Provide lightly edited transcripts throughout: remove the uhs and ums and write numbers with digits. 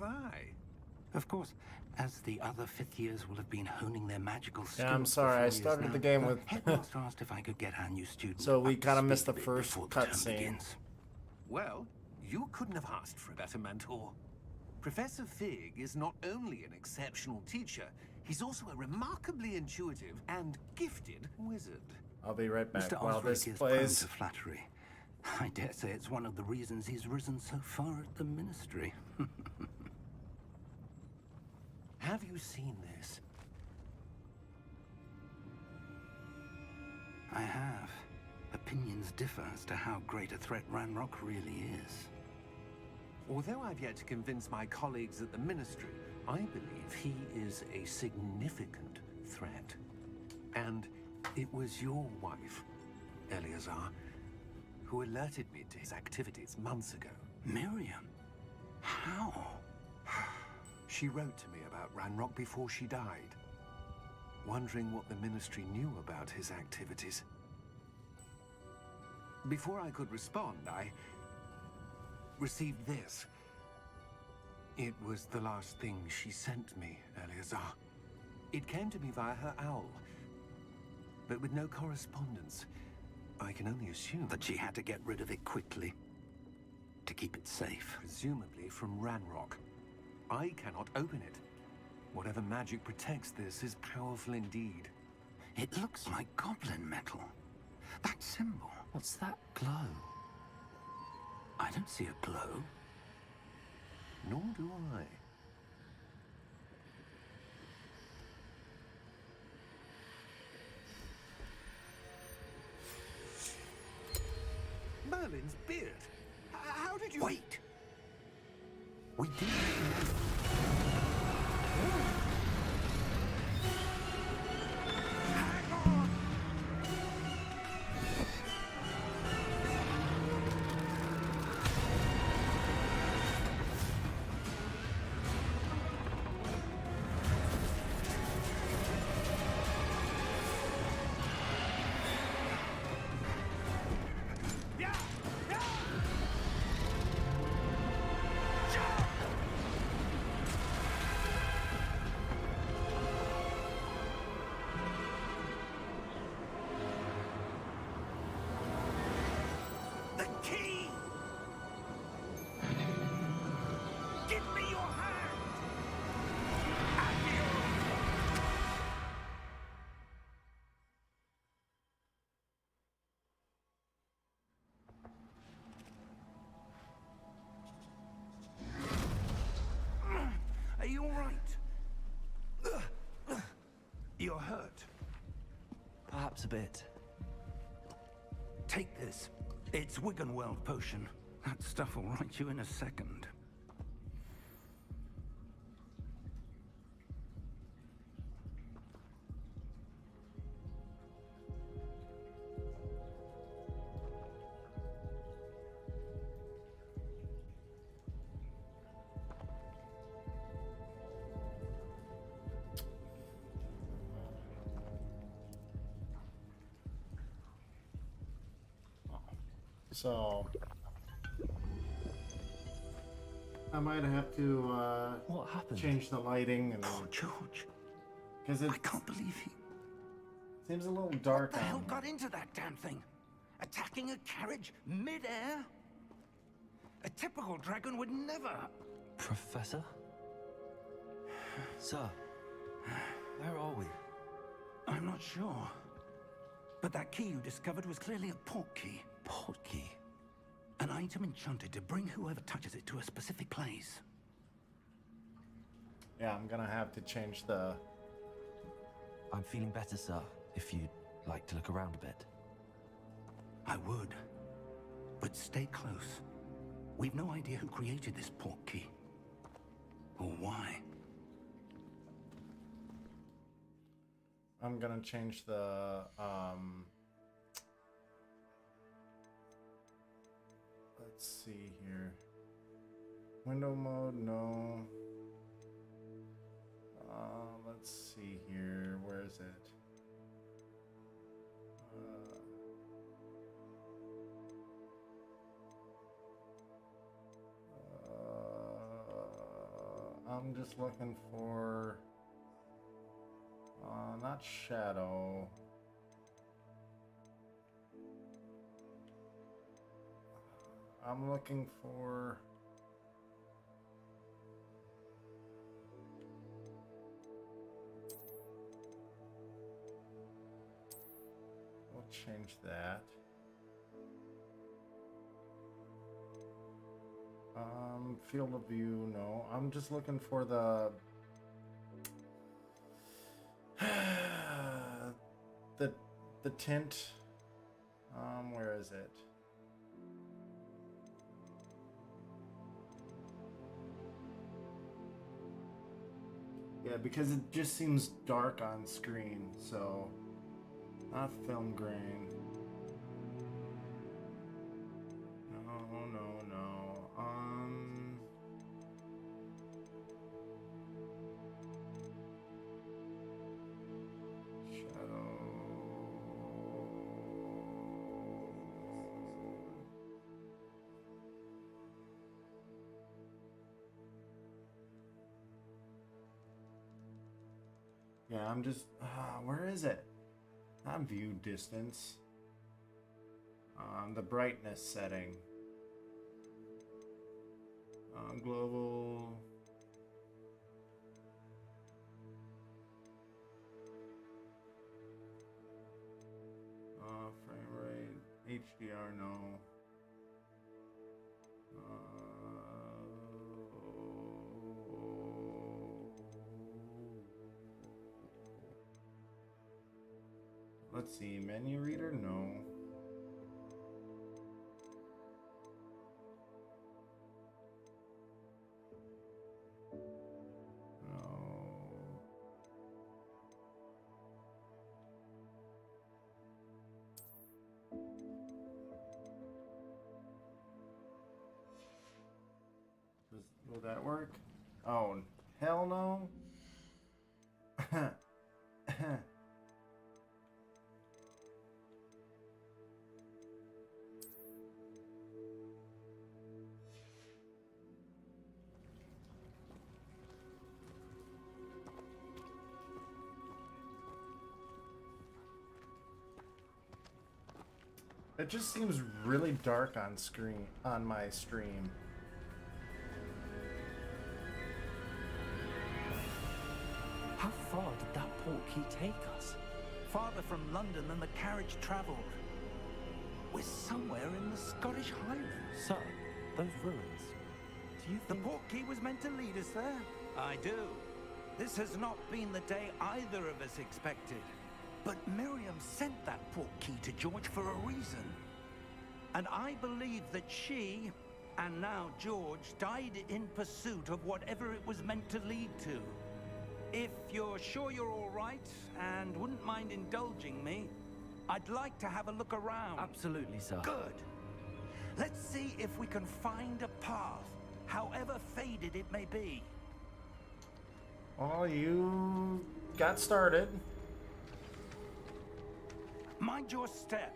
I? Of course, as the other fifth years will have been honing their magical skills. Yeah, I'm sorry. I started the game with. Headmaster asked if I could get our new student. So we kind of missed the first cutscene. Well, you couldn't have asked for a better mentor. Professor Fig is not only an exceptional teacher, he's also a remarkably intuitive and gifted wizard. I'll be right back. Mr. While this Osric is plays. prone to flattery. I dare say it's one of the reasons he's risen so far at the ministry. Have you seen this? I have. Opinions differ as to how great a threat Ranrock really is. Although I've yet to convince my colleagues at the ministry, I believe he is a significant threat. And it was your wife, Eleazar, who alerted me to his activities months ago. Miriam? How? She wrote to me about Ranrock before she died, wondering what the ministry knew about his activities. Before I could respond, I received this. It was the last thing she sent me, Eleazar. It came to me via her owl, but with no correspondence. I can only assume that she had to get rid of it quickly to keep it safe. Presumably from Ranrock. I cannot open it. Whatever magic protects this is powerful indeed. It looks like goblin metal. That symbol. What's that glow? I don't see a glow. Nor do I. Merlin's beard. How did you... Wait! We did. Are you all right? You're hurt. Perhaps a bit. Take this. It's Wiggenweld potion. That stuff will right you in a second. So I might have to what happened? Change the lighting and Poor George. because it I can't believe he... seems a little dark. What the hell on got into that damn thing? Attacking a carriage mid-air? A typical dragon would never... Professor? Sir, where are we? I'm not sure. But that key you discovered was clearly a port key. Port key? An item enchanted to bring whoever touches it to a specific place. Yeah, I'm gonna have to change the. I'm feeling better, sir, if you'd like to look around a bit. I would. But stay close. We've no idea who created this port key. Or why. I'm gonna change the. Let's see here. Window mode, no. Let's see here. Where is it? I'm just looking for... not shadow. I'm looking for... We'll change that. Field of view, no. I'm just looking for the... the tint. Where is it? Yeah, because it just seems dark on screen, so not film grain. No. Shadow. Yeah, I'm just, where is it? Not view distance. The brightness setting. Global. Frame rate. HDR, no. Let's see, menu reader, no. Will that work? Oh, hell no. It just seems really dark on screen, on my stream. How far did that portkey take us? Farther from London than the carriage travelled. We're somewhere in the Scottish Highlands. Sir, those ruins. Do you The think... portkey was meant to lead us there? I do. This has not been the day either of us expected. But Miriam sent that portkey to George for a reason. And I believe that she, and now George, died in pursuit of whatever it was meant to lead to. If you're sure you're all right, and wouldn't mind indulging me, I'd like to have a look around. Absolutely, sir. Good. Let's see if we can find a path, however faded it may be. Well, you got started. Mind your step.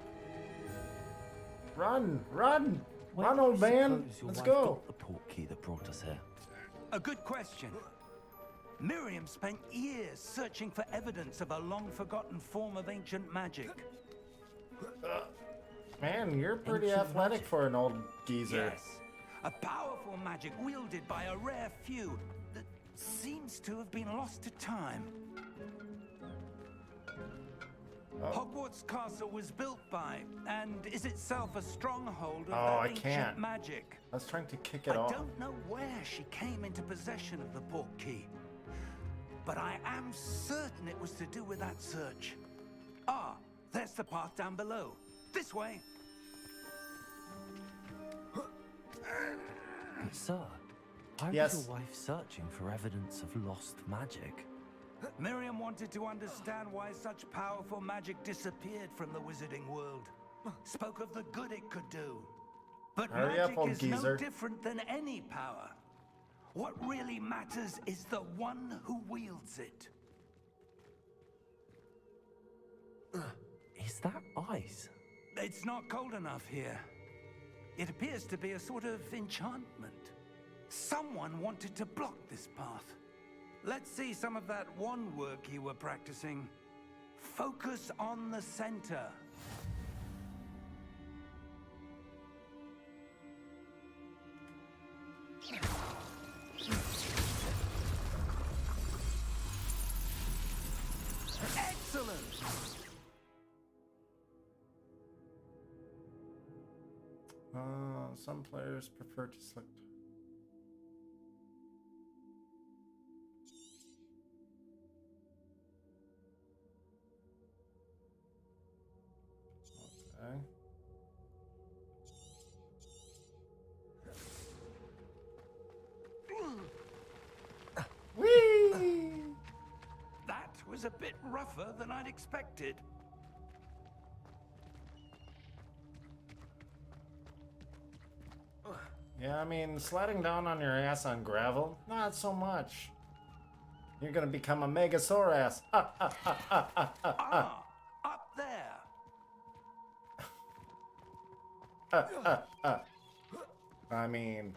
Run! Where Run, do you old man! suppose your Let's wife go! got the portkey that brought us here? A good question. Miriam spent years searching for evidence of a long-forgotten form of ancient magic. Man, you're pretty Ancient athletic magic. for an old geezer. Yes, a powerful magic wielded by a rare few that seems to have been lost to time. Hogwarts Castle was built by, and is itself a stronghold of I that ancient can't. magic. I was trying to kick it I off. don't know where she came into possession of the portkey, but I am certain it was to do with that search. Ah, there's the path down below. This way. But, sir, why Yes. was your wife searching for evidence of lost magic? Miriam wanted to understand why such powerful magic disappeared from the wizarding world. Spoke of the good it could do. But Hurry up, magic old is geezer. no different than any power. What really matters is the one who wields it. Is that ice? It's not cold enough here. It appears to be a sort of enchantment. Someone wanted to block this path. Let's see some of that wand work you were practicing. Focus on the center. Excellent! Some players prefer to select. Okay. Whee! That was a bit rougher than I'd expected. Yeah, I mean, sliding down on your ass on gravel, not so much. You're gonna become a Megasaurus. Ah, up there. I mean...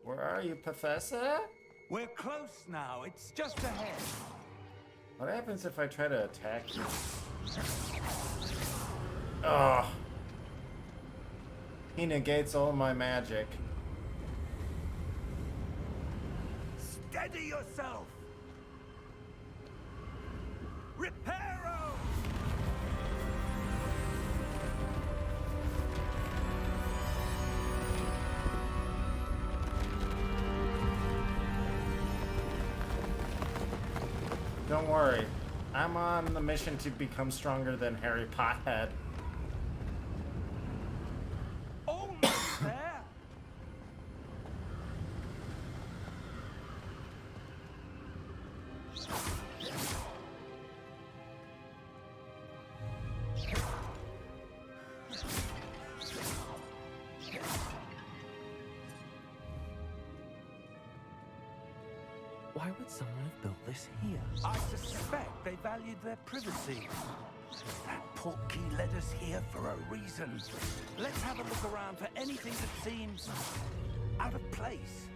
Where are you, Professor? We're close now. It's just ahead. What happens if I try to attack you? Ugh. He negates all my magic. Steady yourself. Reparo! Don't worry. I'm on the mission to become stronger than Harry Pothead. Almost there. Why would someone have built this here? I suspect they valued their privacy. That portkey led us here for a reason. Let's have a look around for anything that seems out of place.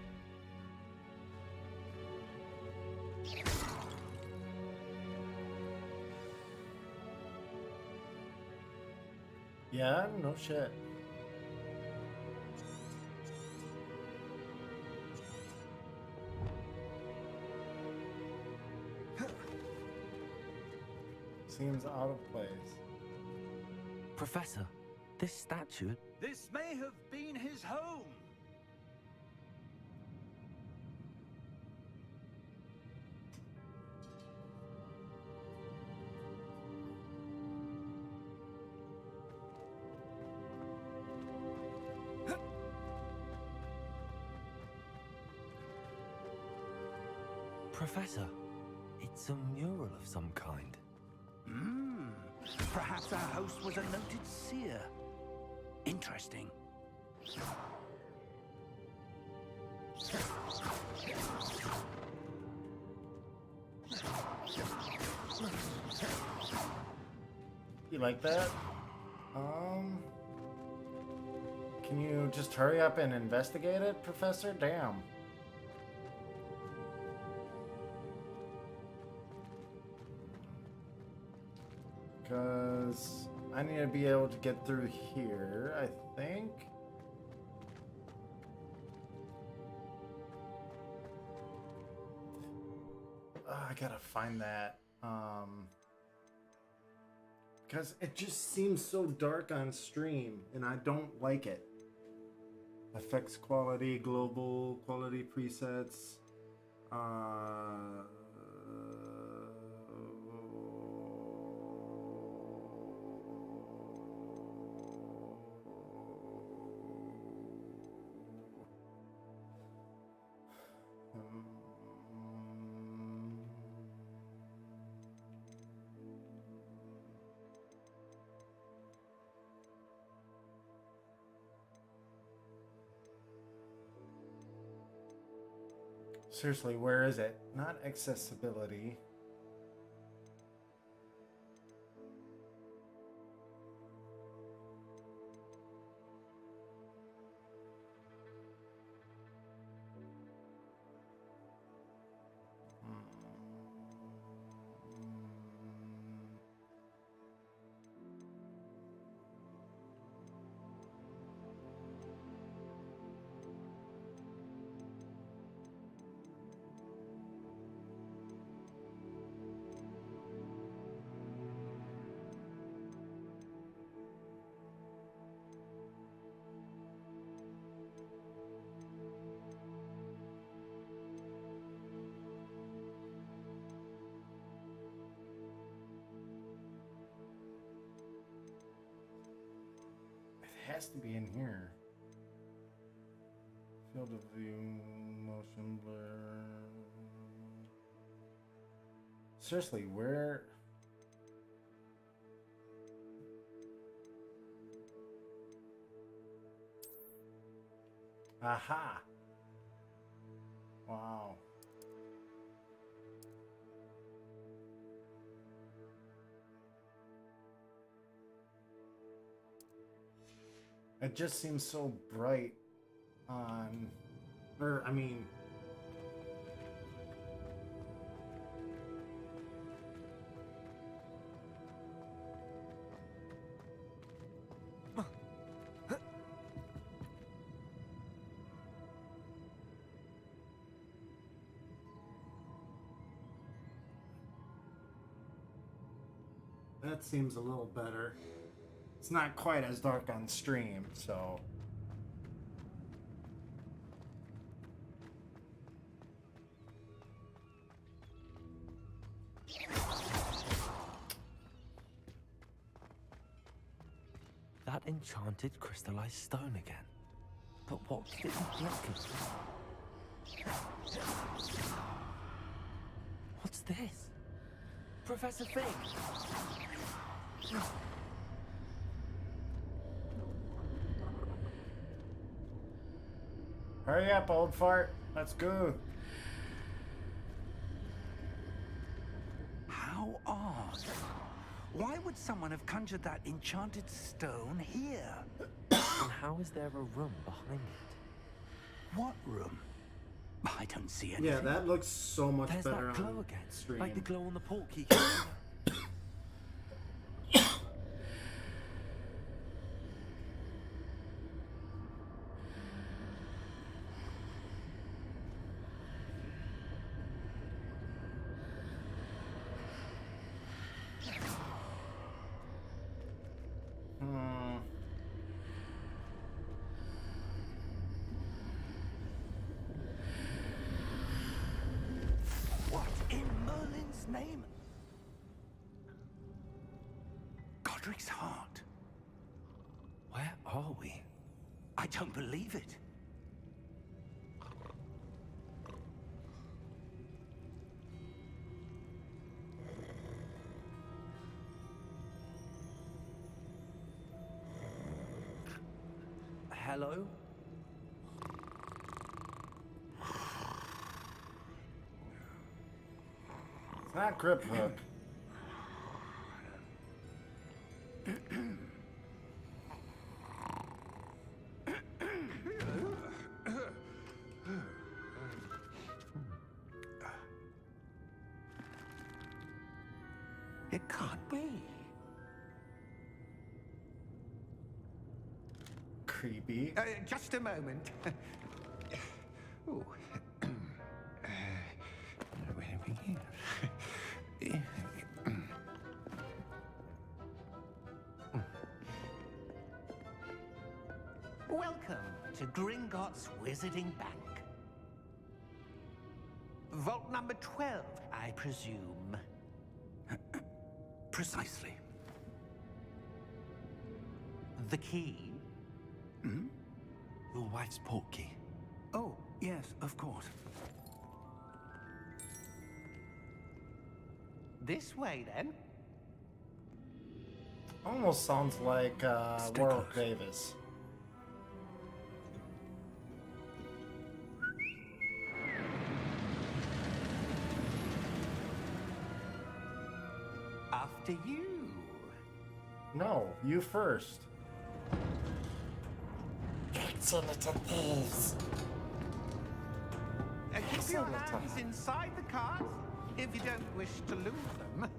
Yeah, no shit. Seems out of place. Professor, this statue... This may have been his home. Professor, it's a mural of some kind. Perhaps our host was a noted seer. Interesting. You like that? Can you just hurry up and investigate it, Professor? Damn. Because I need to be able to get through here, I think. I gotta find that. Because it just seems so dark on stream, and I don't like it. Effects quality, global quality presets. Seriously, where is it? Not accessibility. has to be in here. Field of view, motion blur. Seriously, where? Aha! Wow. It just seems so bright on, or I mean, that seems a little better. It's not quite as dark on stream, so. That enchanted crystallized stone again. But what did it block it? What's this? Professor Fig! Hurry up, old fart. Let's go. How odd. Why would someone have conjured that enchanted stone here? And how is there a room behind it? What room? I don't see anything. Yeah, that looks so much There's better that glow on again, stream. like the glow on the portkey. What in Merlin's name? Godric's heart. Where are we? I don't believe it. Hello? It's not grip hook. It can't be. Creepy. Just a moment. Ooh. Where are we here? Welcome to Gringotts Wizarding Bank. Vault number 12, I presume. Precisely. The key? Your wife's portkey. Oh, yes, of course. This way, then. Almost sounds like Stay Warwick close. Davis. After you. No, you first. Keep your hands inside the cart if you don't wish to lose them.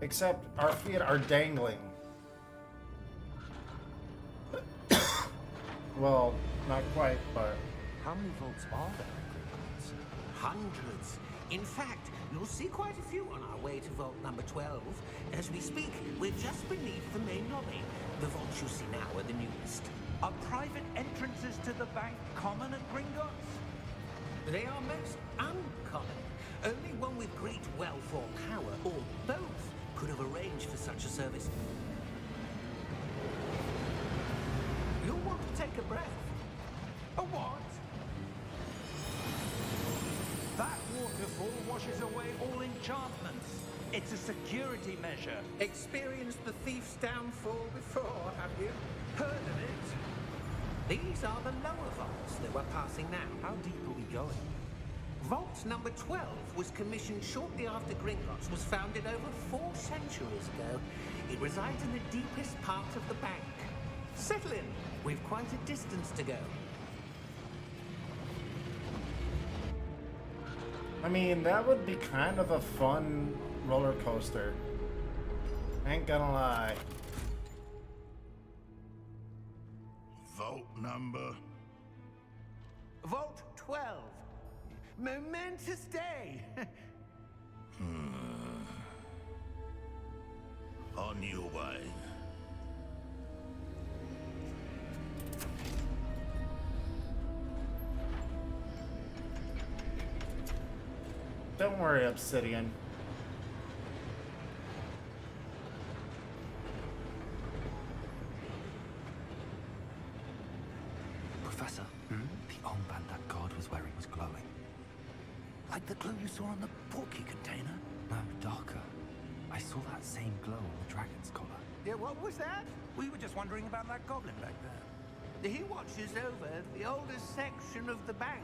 Except our feet are dangling. Well, not quite, but How many vaults are there in Gringotts? Hundreds. In fact, you'll see quite a few on our way to vault number 12. As we speak, we're just beneath the main lobby. The vaults you see now are the newest. Are private entrances to the bank common at Gringotts? They are most uncommon. Only one with great wealth or power, or both, could have arranged for such a service. You'll want to take a breath. A what? That waterfall washes away all enchantments. It's a security measure. Experienced the thief's downfall before, have you? Heard of it? These are the lower vaults that we're passing now. How deep are we going? Vault number 12 was commissioned shortly after Gringotts was founded over 4 centuries ago. It resides in the deepest part of the bank. Settle in. We've quite a distance to go. I mean, that would be kind of a fun roller coaster. Ain't gonna lie. Vault number. Vault 12. Momentous day. On your way. Don't worry, Obsidian. Professor, the armband that guard was wearing was glowing. Like the glow you saw on the porky container? No, darker. I saw that same glow on the dragon's collar. Yeah, what was that? We were just wondering about that goblin back there. He watches over the oldest section of the bank.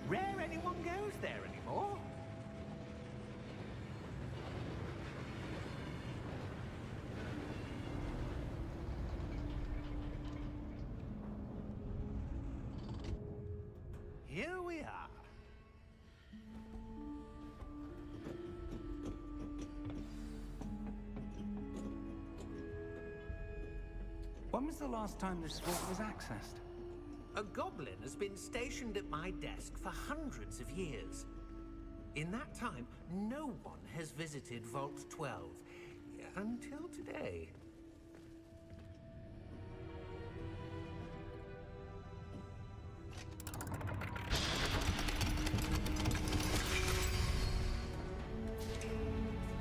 Rare anyone goes there anymore. Here we are. When was the last time this vault was accessed? A goblin has been stationed at my desk for hundreds of years. In that time, no one has visited Vault 12. Until today.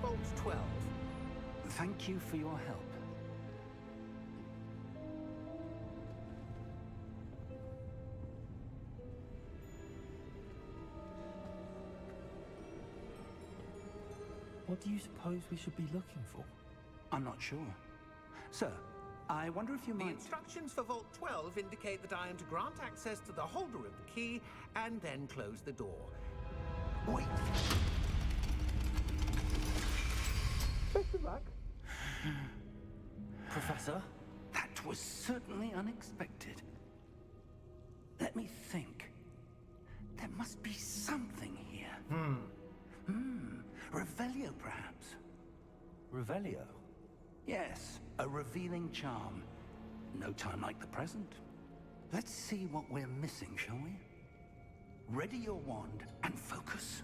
Vault 12. Thank you for your help. What do you suppose we should be looking for? I'm not sure. Sir, I wonder if you The might... instructions for Vault 12 indicate that I am to grant access to the holder of the key and then close the door. Wait! Best of luck. Professor? That was certainly unexpected. Let me think. There must be something here. Revelio, perhaps? Revelio? Yes, a revealing charm. No time like the present. Let's see what we're missing, shall we? Ready your wand and focus.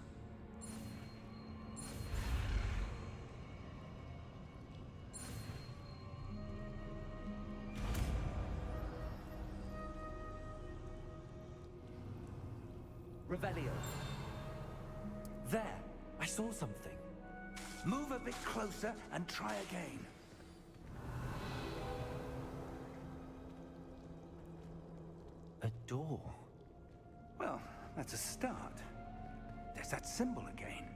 Revelio. There! I saw something. Move a bit closer and try again. A door. Well, that's a start. There's that symbol again.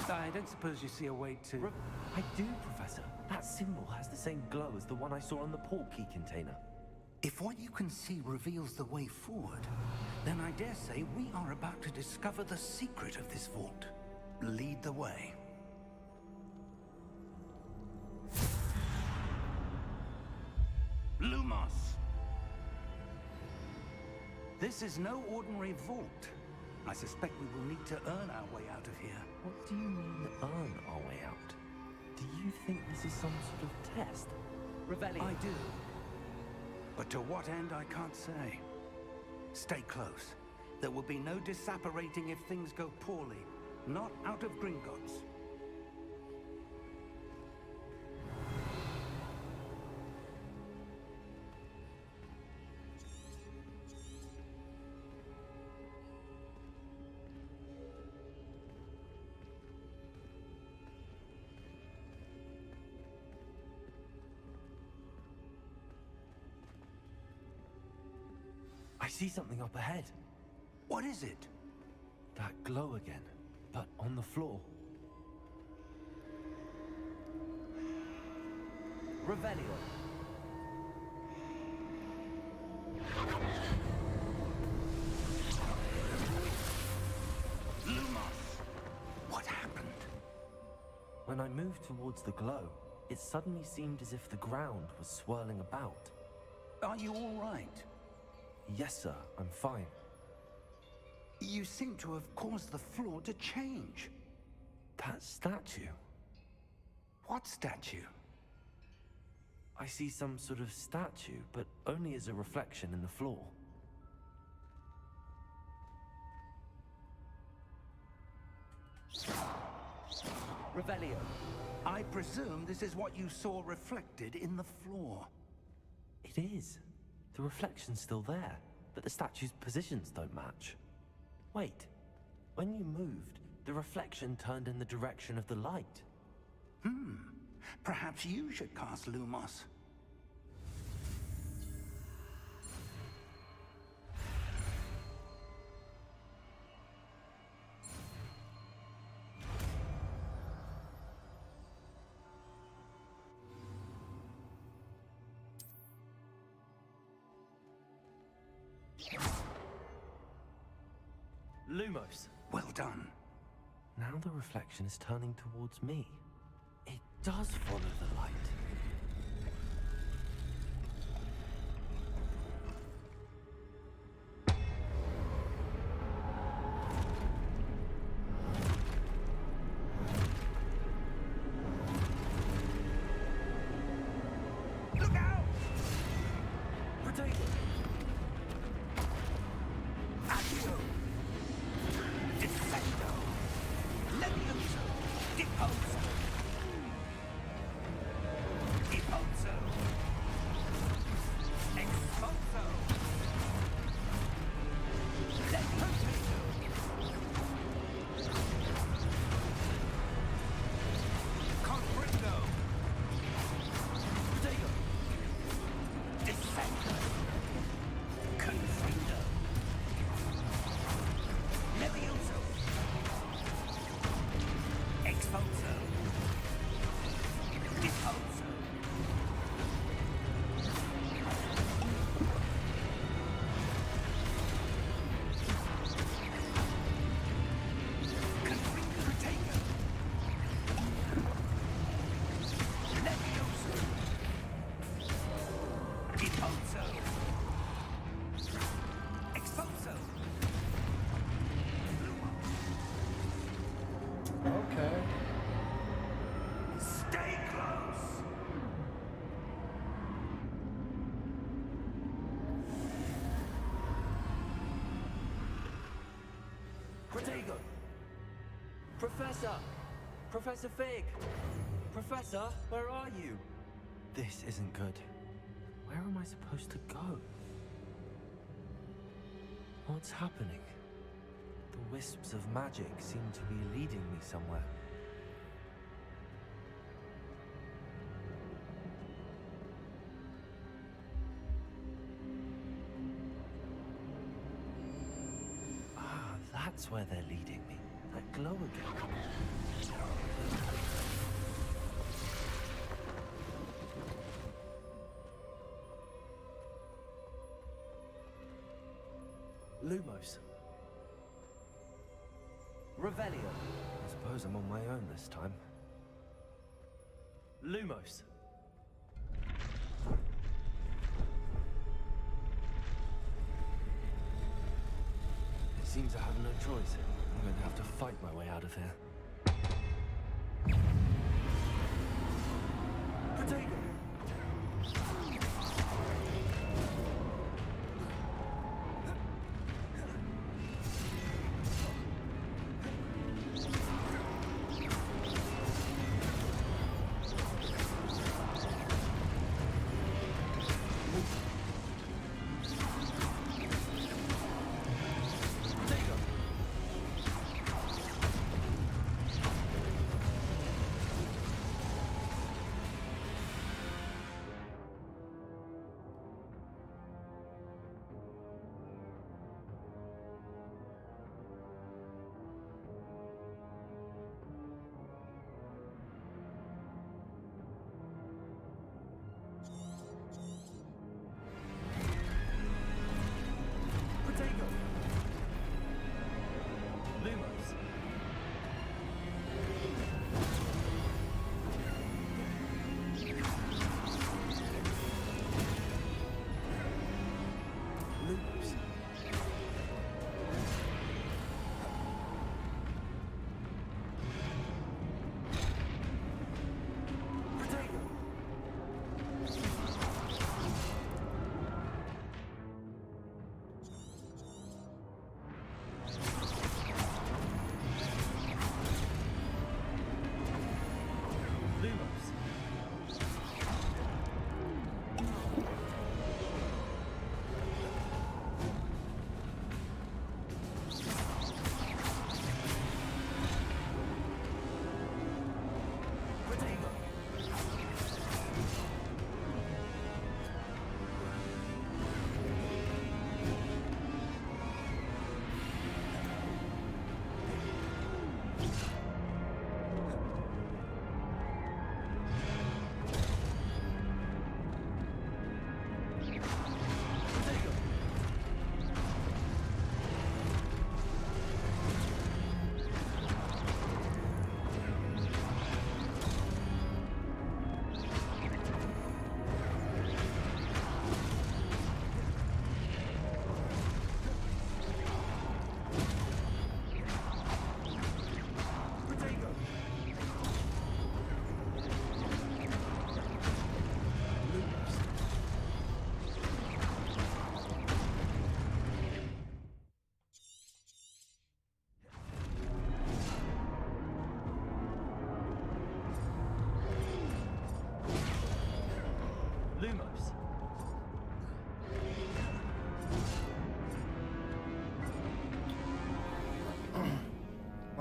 I don't suppose you see a way to... I do, Professor. That symbol has the same glow as the one I saw on the port key container. If what you can see reveals the way forward, then I dare say we are about to discover the secret of this vault. Lead the way. Lumos! This is no ordinary vault. I suspect we will need to earn our way out of here. What do you mean, earn our way out? Do you think this is some sort of test? Revelio. I do. But to what end, I can't say. Stay close. There will be no disapparating if things go poorly. Not out of Gringotts. see something up ahead. What is it? That glow again, but on the floor. Revelio. Lumos! What happened? When I moved towards the glow, it suddenly seemed as if the ground was swirling about. Are you all right? Yes, sir, I'm fine. You seem to have caused the floor to change. That statue. What statue? I see some sort of statue, but only as a reflection in the floor. Revelio. I presume this is what you saw reflected in the floor. It is. The reflection's still there, but the statue's positions don't match. Wait. When you moved, the reflection turned in the direction of the light. Perhaps you should cast Lumos. Lumos. Well done. Now the reflection is turning towards me. It does follow the light. Look out! Protego! Accio! Defendo! Levioso! Deposo! Deposo! Expulso! Levioso! Confringo! Protego! Defendo! Confrindo! Levioso! Expulso! Deposo! Confringo! Protego! Levioso! Deposo! Expulso! Okay. Stay close! Protego! Professor! Professor Fig! Professor, where are you? This isn't good. Where am I supposed to go? What's happening? The wisps of magic seem to be leading me somewhere. Ah, that's where they're leading me. That glow again. Lumos. Revelio. I suppose I'm on my own this time. Lumos. It seems I have no choice. I'm going to have to fight my way out of here. Protego!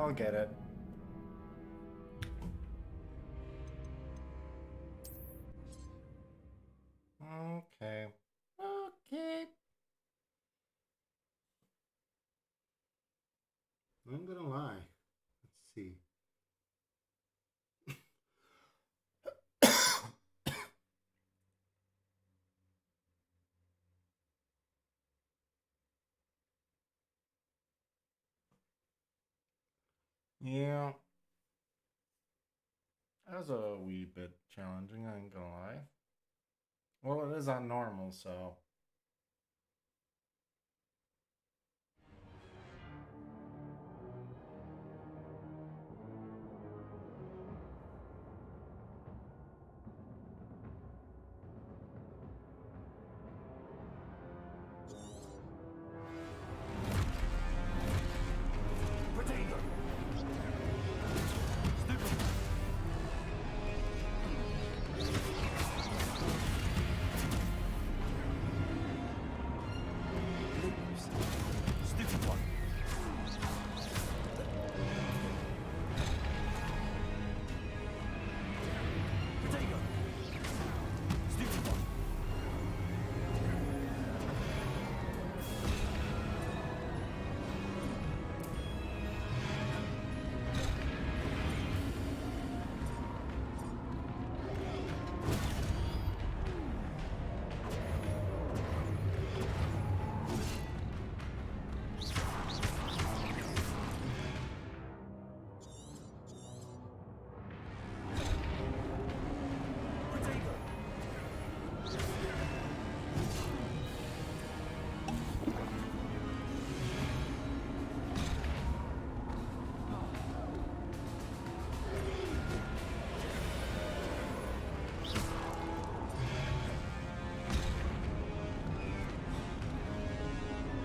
I'll get it. Okay. Okay. I'm gonna lie. Let's see. Yeah. That was a wee bit challenging, I ain't gonna lie. Well, it is on normal, so. Protego! Stupid! Stupid one! Protego! Stupid one! Protego!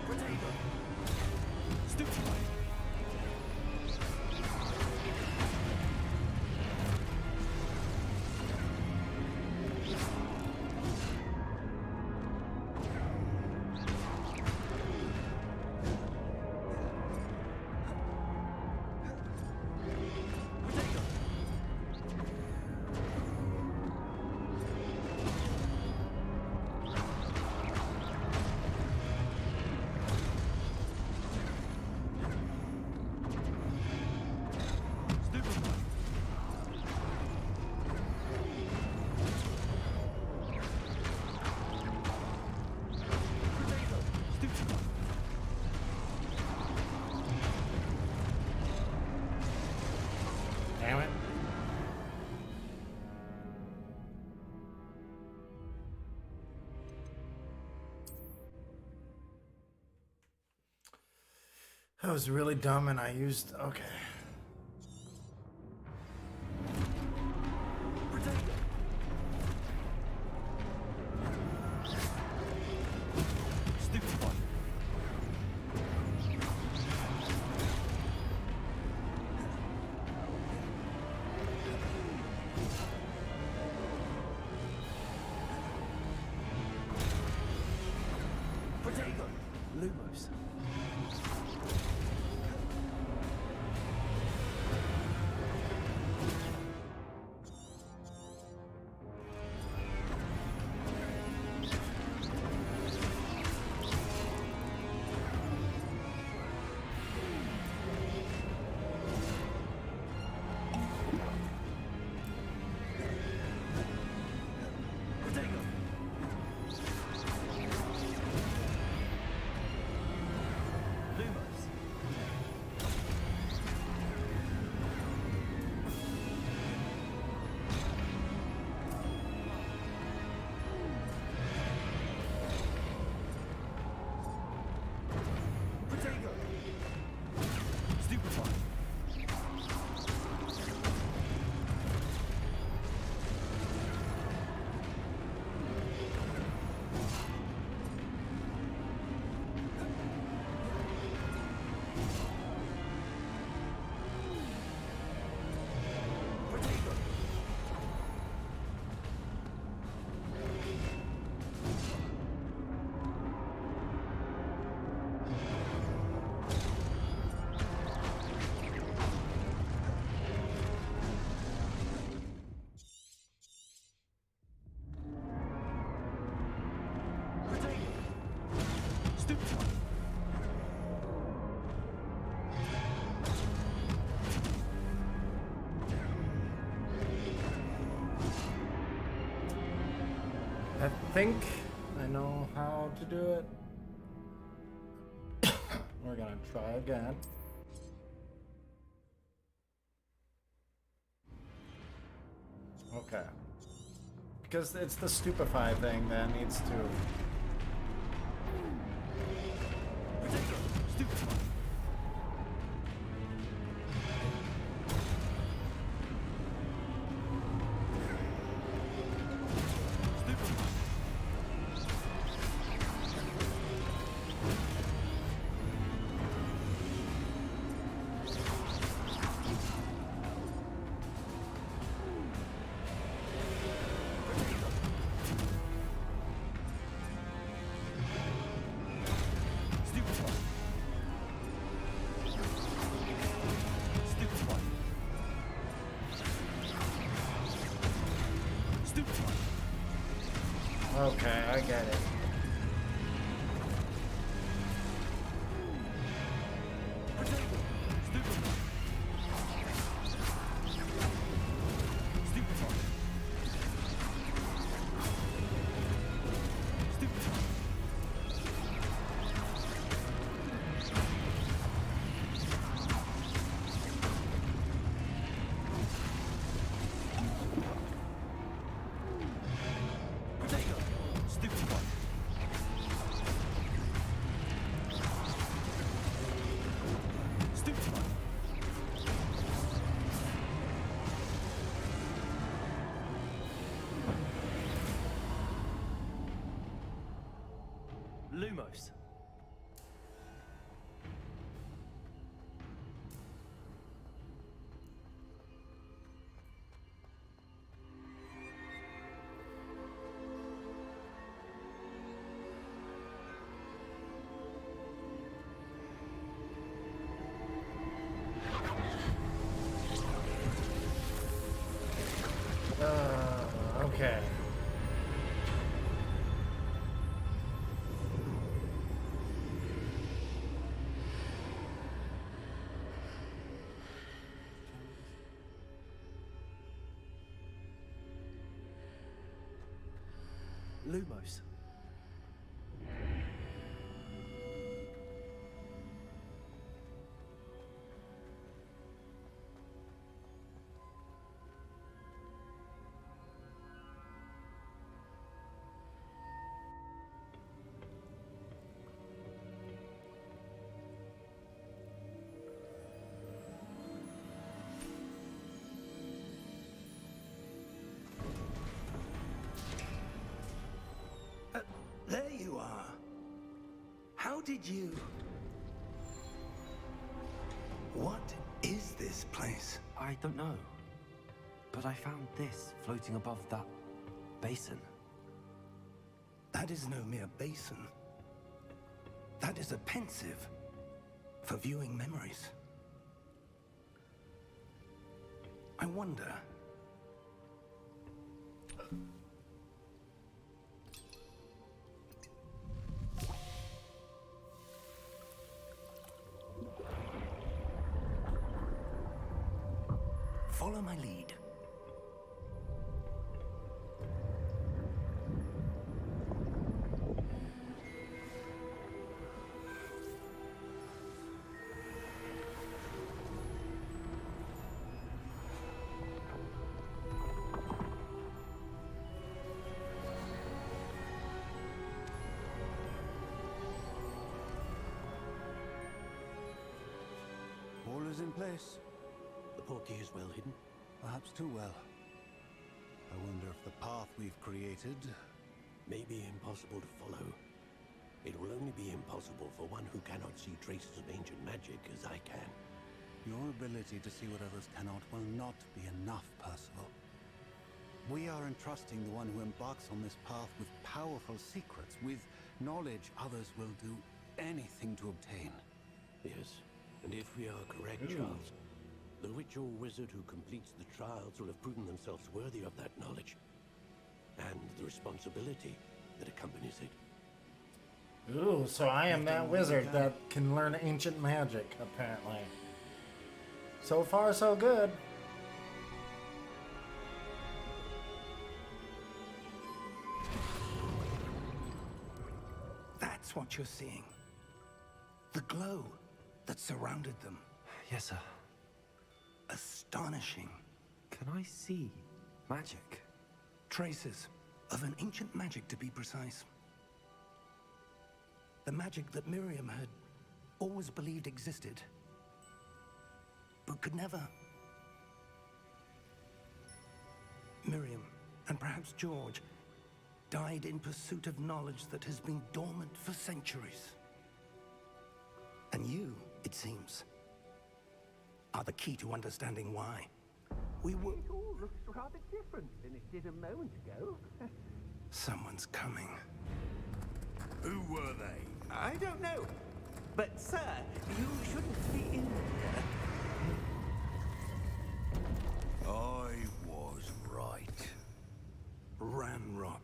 Protego! Stupid one! Protego! Stupid one! Protego! Stupid one! Damn it. That was really dumb and I used... Okay. Protego! Stupid one! Protego! Lumos. think I know how to do it. We're gonna try again. Okay. Because it's the stupefy thing that needs to... Stupefy. Okay, I get it. Lumos. Okay. Lumos. There you are. How did you... What is this place? I don't know. But I found this floating above that basin. That is no mere basin. That is a pensive for viewing memories. I wonder... Follow my lead. All is in place. The portkey is well hidden. Perhaps too well. I wonder if the path we've created... May be impossible to follow. It will only be impossible for one who cannot see traces of ancient magic as I can. Your ability to see what others cannot will not be enough, Percival. We are entrusting the one who embarks on this path with powerful secrets, with knowledge others will do anything to obtain. Yes, and if we are correct, Charles, the ritual wizard who completes the trials will have proven themselves worthy of that knowledge. And the responsibility that accompanies it. Ooh, so I am that wizard that can learn ancient magic, apparently. So far, so good. That's what you're seeing. The glow that surrounded them. Yes, sir. Astonishing. Can I see magic? Traces of an ancient magic, to be precise. The magic that Miriam had always believed existed, but could never. Miriam, and perhaps George, died in pursuit of knowledge that has been dormant for centuries. And you, it seems, are the key to understanding why. We were... It all looks rather different than it did a moment ago. Someone's coming. Who were they? I don't know. But, sir, you shouldn't be in here. I was right. Ranrock.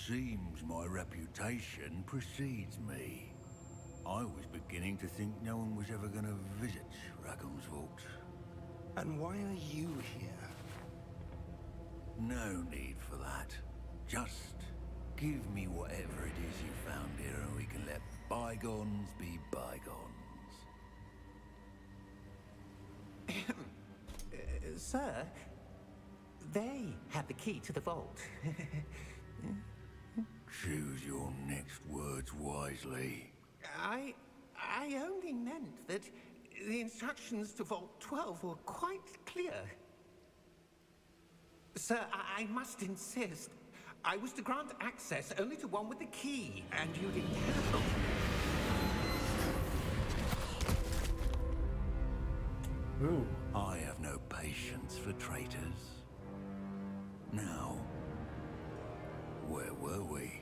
Seems my reputation precedes me. I was beginning to think no one was ever going to visit Rackham's Vault. And why are you here? No need for that. Just give me whatever it is you found here and we can let bygones be bygones. Sir, they have the key to the vault. Choose your next words wisely. I only meant that the instructions to Vault 12 were quite clear. Sir, I must insist. I was to grant access only to one with the key, and you didn't have them. Ooh. I have no patience for traitors. Now, where were we?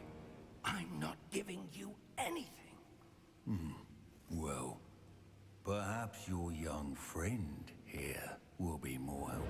I'm not giving you anything. Well, perhaps your young friend here will be more helpful.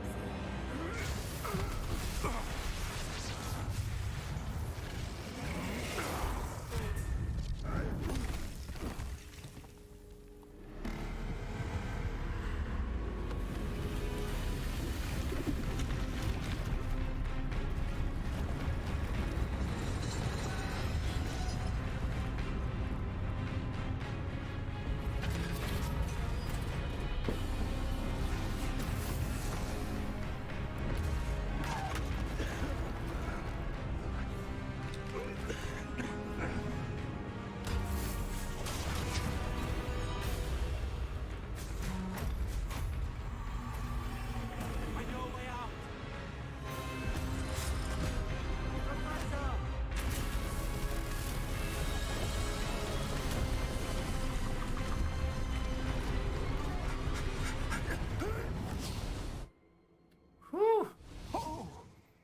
Whew.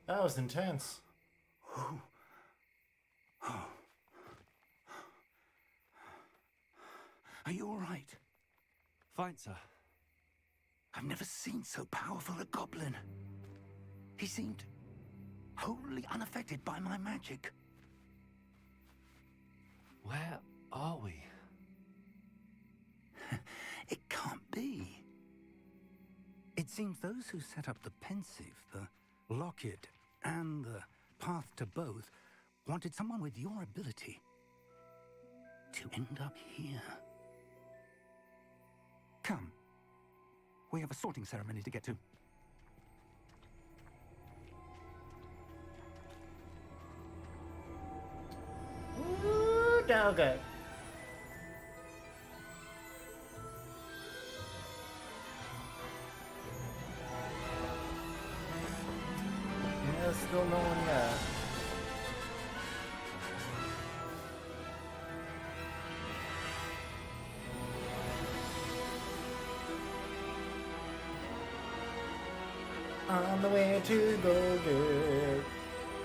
That was intense. Are you all right? Fine, sir. I've never seen so powerful a goblin. He seemed wholly unaffected by my magic. Where are we? It can't be. It seems those who set up the pensive, the locket, and the path to both wanted someone with your ability to end up here. Come. We have a sorting ceremony to get to. Ooh, doggo. Yeah, still no one there. On the way to go get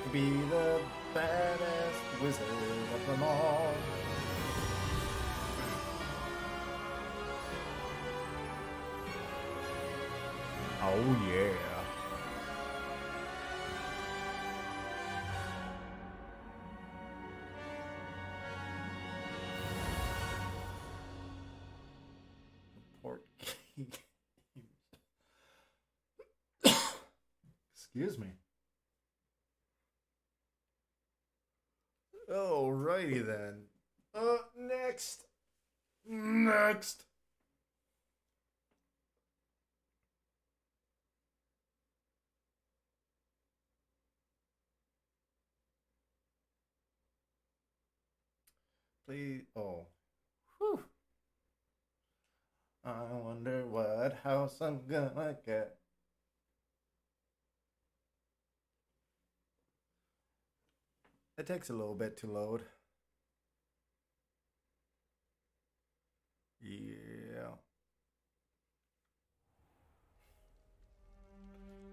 to be the baddest wizard of them all. Oh yeah. Port key. Excuse me. Alrighty. Alrighty then. Next. Next. Please. Oh. Whew. I wonder what house I'm gonna get. It takes a little bit to load. Yeah.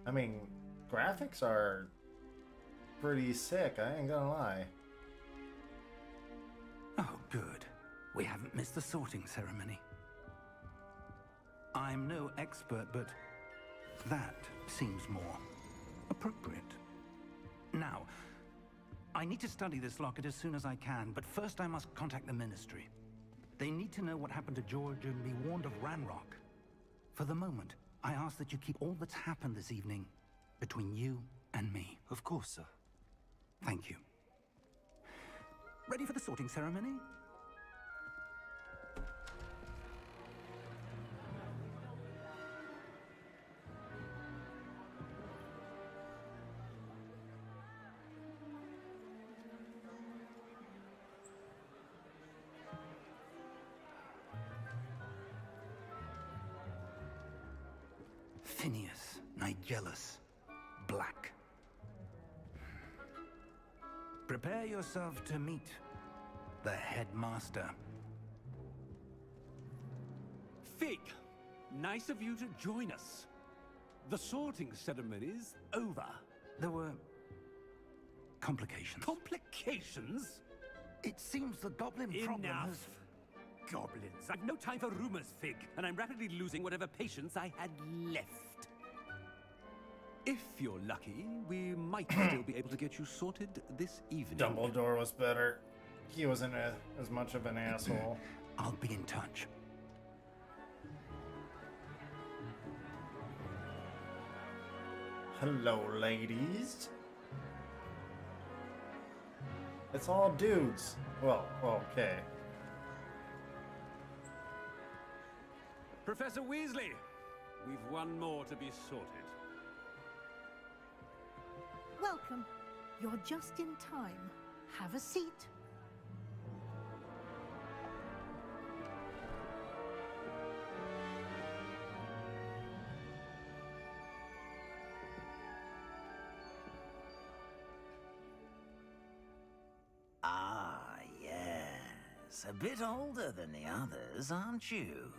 I mean, graphics are pretty sick, I ain't gonna lie. Oh, good. We haven't missed the sorting ceremony. I'm no expert, but that seems more appropriate. Now, I need to study this locket as soon as I can, but first I must contact the Ministry. They need to know what happened to George and be warned of Ranrock. For the moment, I ask that you keep all that's happened this evening between you and me. Of course, sir. Thank you. Ready for the sorting ceremony? Phineas, Nigellus, Black. Prepare yourself to meet the headmaster. Fig, nice of you to join us. The sorting ceremony's over. There were complications. Complications? It seems the goblin problem Enough. has... Goblins. I've no time for rumors, Fig, and I'm rapidly losing whatever patience I had left. If you're lucky, we might still be able to get you sorted this evening. Dumbledore was better. He wasn't as much of an asshole. I'll be in touch. Hello, ladies. It's all dudes. Well, okay. Professor Weasley, we've one more to be sorted. Welcome. You're just in time. Have a seat. Ah, yes. A bit older than the others, aren't you?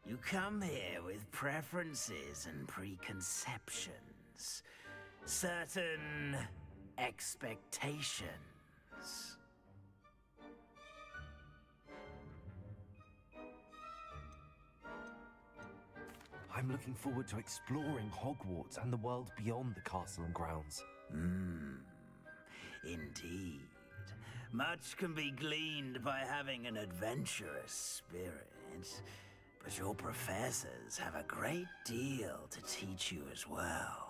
You come here with preferences and preconceptions. Certain expectations. I'm looking forward to exploring Hogwarts and the world beyond the castle and grounds. Indeed. Much can be gleaned by having an adventurous spirit, but your professors have a great deal to teach you as well.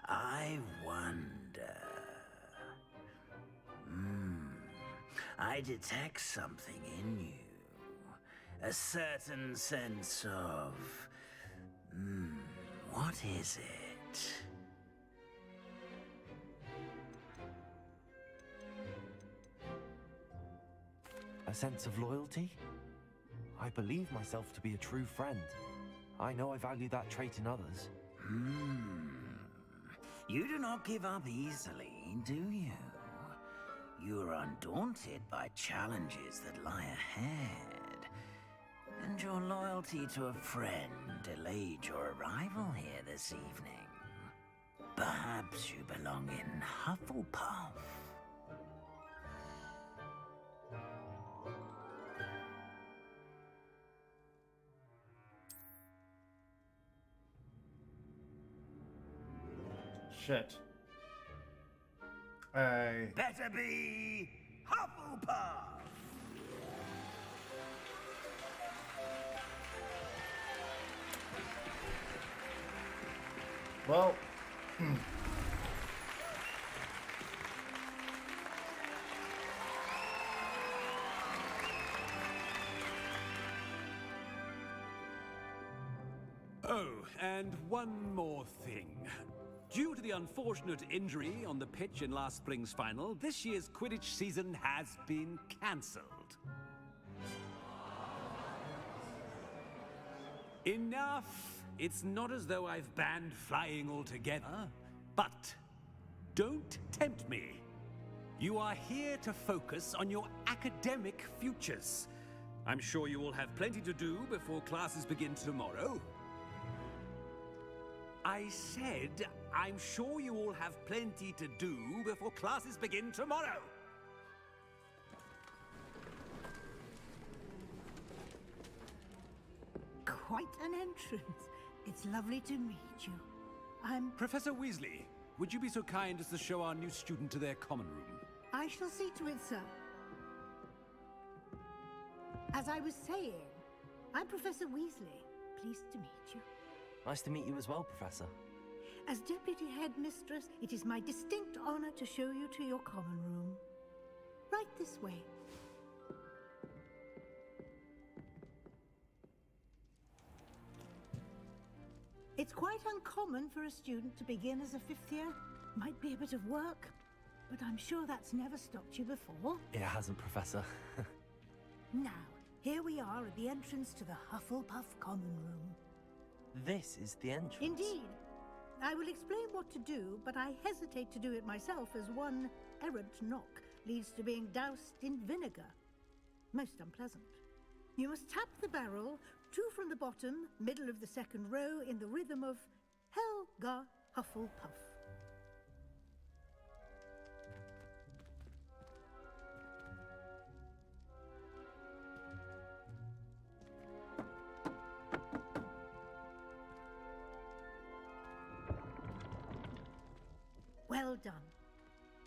I wonder... I detect something in you. A certain sense of... what is it? A sense of loyalty? I believe myself to be a true friend. I know I value that trait in others. You do not give up easily, do you? You are undaunted by challenges that lie ahead. And your loyalty to a friend delayed your arrival here this evening. Perhaps you belong in Hufflepuff. Shit. I... Better be Hufflepuff! Well... Oh, and one more thing. Due to the unfortunate injury on the pitch in last spring's final, this year's Quidditch season has been cancelled. Enough! It's not as though I've banned flying altogether, but don't tempt me. You are here to focus on your academic futures. I'm sure you will have plenty to do before classes begin tomorrow. I said, I'm sure you all have plenty to do before classes begin tomorrow. Quite an entrance. It's lovely to meet you. I'm... Professor Weasley, would you be so kind as to show our new student to their common room? I shall see to it, sir. As I was saying, I'm Professor Weasley. Pleased to meet you. Nice to meet you as well, Professor. As Deputy Headmistress, it is my distinct honor to show you to your common room. Right this way. It's quite uncommon for a student to begin as a fifth year. Might be a bit of work, but I'm sure that's never stopped you before. It hasn't, Professor. Now, here we are at the entrance to the Hufflepuff common room. This is the entrance. Indeed. I will explain what to do, but I hesitate to do it myself as one errant knock leads to being doused in vinegar. Most unpleasant. You must tap the barrel, 2 from the bottom, middle of the second row, in the rhythm of Helga Hufflepuff. Well done.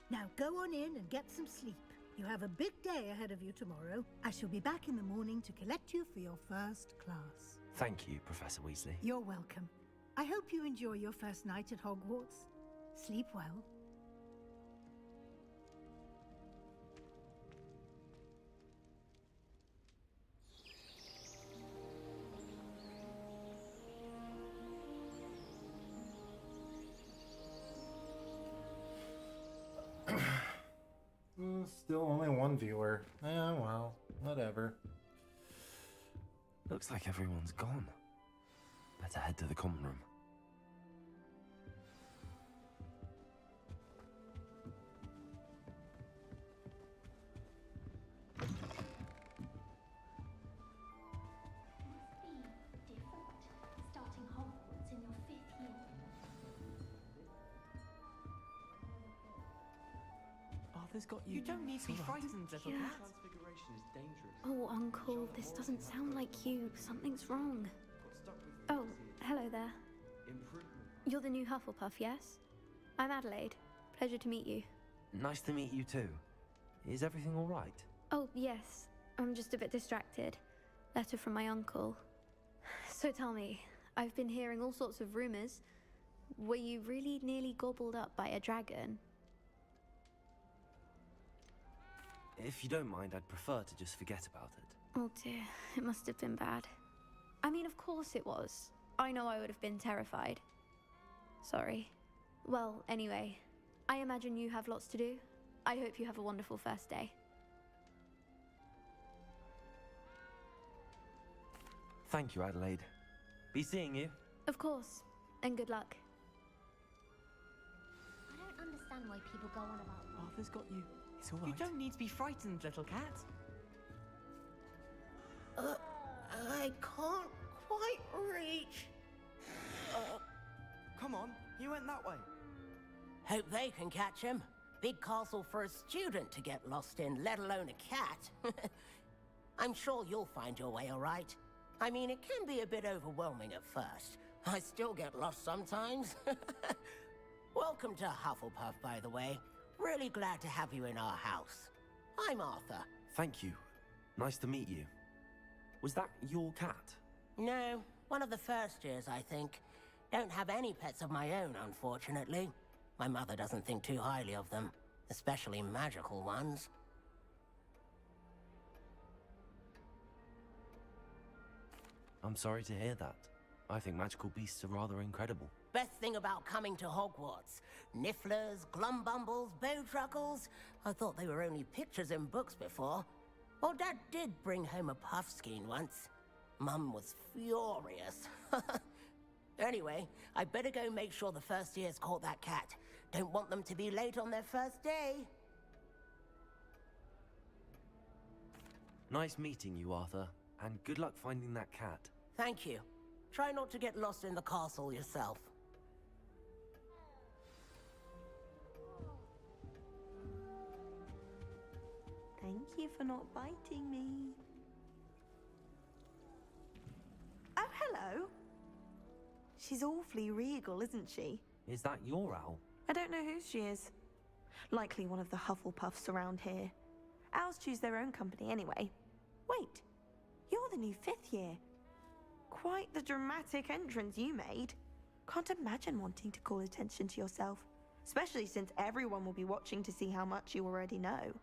Now go on in and get some sleep. You have a big day ahead of you tomorrow. I shall be back in the morning to collect you for your first class. Thank you, Professor Weasley. You're welcome. I hope you enjoy your first night at Hogwarts. Sleep well. Still only one viewer. Yeah, well, whatever. Looks like everyone's gone. Better head to the common room. Starting Hogwarts in your 5th year. Arthur's got you. You don't need to be frightened, little cat. Transfiguration is dangerous. Oh, Uncle, this doesn't sound like you. Something's wrong. Oh, hello there. You're the new Hufflepuff, yes? I'm Adelaide. Pleasure to meet you. Nice to meet you too. Is everything all right? Oh, yes. I'm just a bit distracted. Letter from my uncle. So tell me, I've been hearing all sorts of rumors. Were you really nearly gobbled up by a dragon? If you don't mind, I'd prefer to just forget about it. Oh dear, it must have been bad. I mean, of course it was. I know I would have been terrified. Sorry. Well, anyway, I imagine you have lots to do. I hope you have a wonderful first day. Thank you, Adelaide. Be seeing you. Of course, and good luck. I don't understand why people go on about that. Arthur's got you. It's all right. You don't need to be frightened, little cat. I can't quite reach. Come on, you went that way. Hope they can catch him. Big castle for a student to get lost in, let alone a cat. I'm sure you'll find your way all right. I mean, it can be a bit overwhelming at first. I still get lost sometimes. Welcome to Hufflepuff, by the way. Really glad to have you in our house. I'm Arthur. Thank you. Nice to meet you. Was that your cat? No, one of the first years, I think. Don't have any pets of my own, unfortunately. My mother doesn't think too highly of them, especially magical ones. I'm sorry to hear that. I think magical beasts are rather incredible. Best thing about coming to Hogwarts. Nifflers, glumbumbles, bowtruckles. I thought they were only pictures in books before. Well, Dad did bring home a puffskein once. Mum was furious. Anyway, I better go make sure the first years caught that cat. Don't want them to be late on their first day. Nice meeting you, Arthur. And good luck finding that cat. Thank you. Try not to get lost in the castle yourself. Thank you for not biting me. Oh, hello. She's awfully regal, isn't she? Is that your owl? I don't know whose she is. Likely one of the Hufflepuffs around here. Owls choose their own company anyway. Wait, you're the new 5th year. Quite the dramatic entrance you made. Can't imagine wanting to call attention to yourself, especially since everyone will be watching to see how much you already know.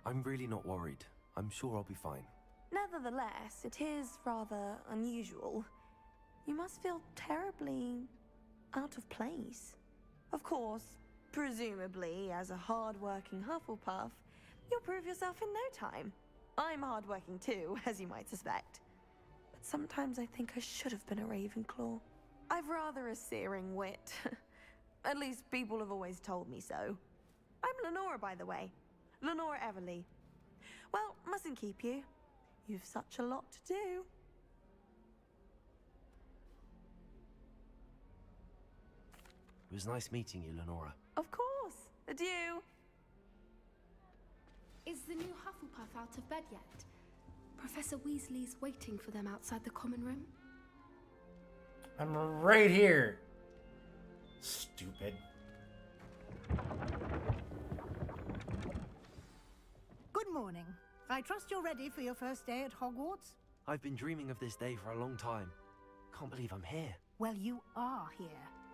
I'm really not worried. I'm sure I'll be fine. Nevertheless, it is rather unusual. You must feel terribly out of place. Of course, presumably, as a hard-working Hufflepuff, you'll prove yourself in no time. I'm hard-working too, as you might suspect. But sometimes I think I should have been a Ravenclaw. I've rather a searing wit. At least people have always told me so. I'm Lenora, by the way. Lenora Everly. Well, mustn't keep you. You've such a lot to do. It was nice meeting you, Lenora. Of course. Adieu. Is the new Hufflepuff out of bed yet? Professor Weasley's waiting for them outside the common room. I'm right here. Stupid. Good morning. I trust you're ready for your first day at Hogwarts? I've been dreaming of this day for a long time. Can't believe I'm here. Well, you are here.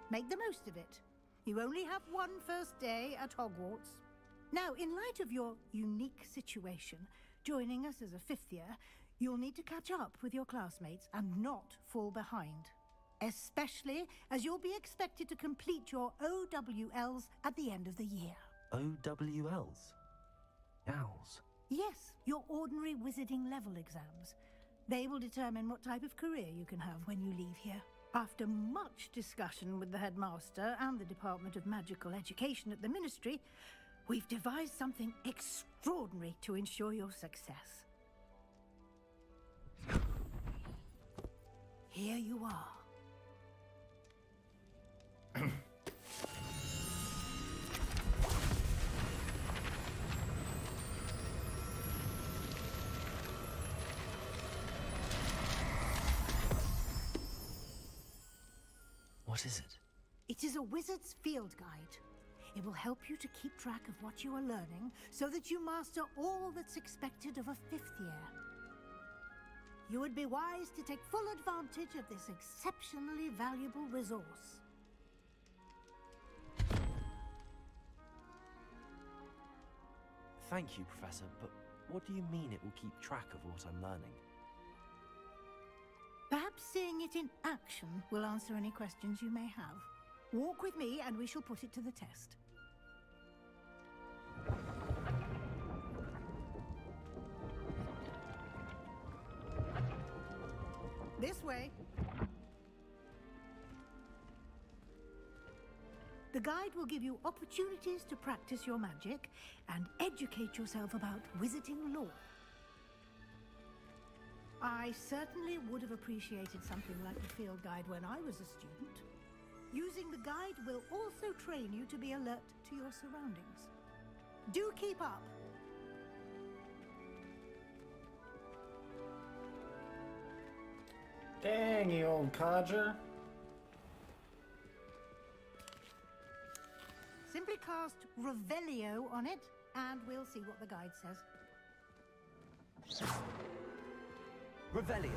Make the most of it. You only have one first day at Hogwarts. Now, in light of your unique situation, joining us as a 5th year, you'll need to catch up with your classmates and not fall behind. Especially as you'll be expected to complete your OWLs at the end of the year. OWLs? Owls? Yes, your ordinary wizarding level exams. They will determine what type of career you can have when you leave here. After much discussion with the headmaster and the Department of Magical Education at the Ministry, we've devised something extraordinary to ensure your success. Here you are. What is it? It is a wizard's field guide. It will help you to keep track of what you are learning so that you master all that's expected of a 5th year. You would be wise to take full advantage of this exceptionally valuable resource. Thank you, Professor, but what do you mean it will keep track of what I'm learning? Perhaps seeing it in action will answer any questions you may have. Walk with me and we shall put it to the test. This way. The guide will give you opportunities to practice your magic and educate yourself about wizarding lore. I certainly would have appreciated something like a field guide when I was a student. Using the guide will also train you to be alert to your surroundings. Do keep up. Dang, you old codger. Simply cast Revelio on it, and we'll see what the guide says. Revelio.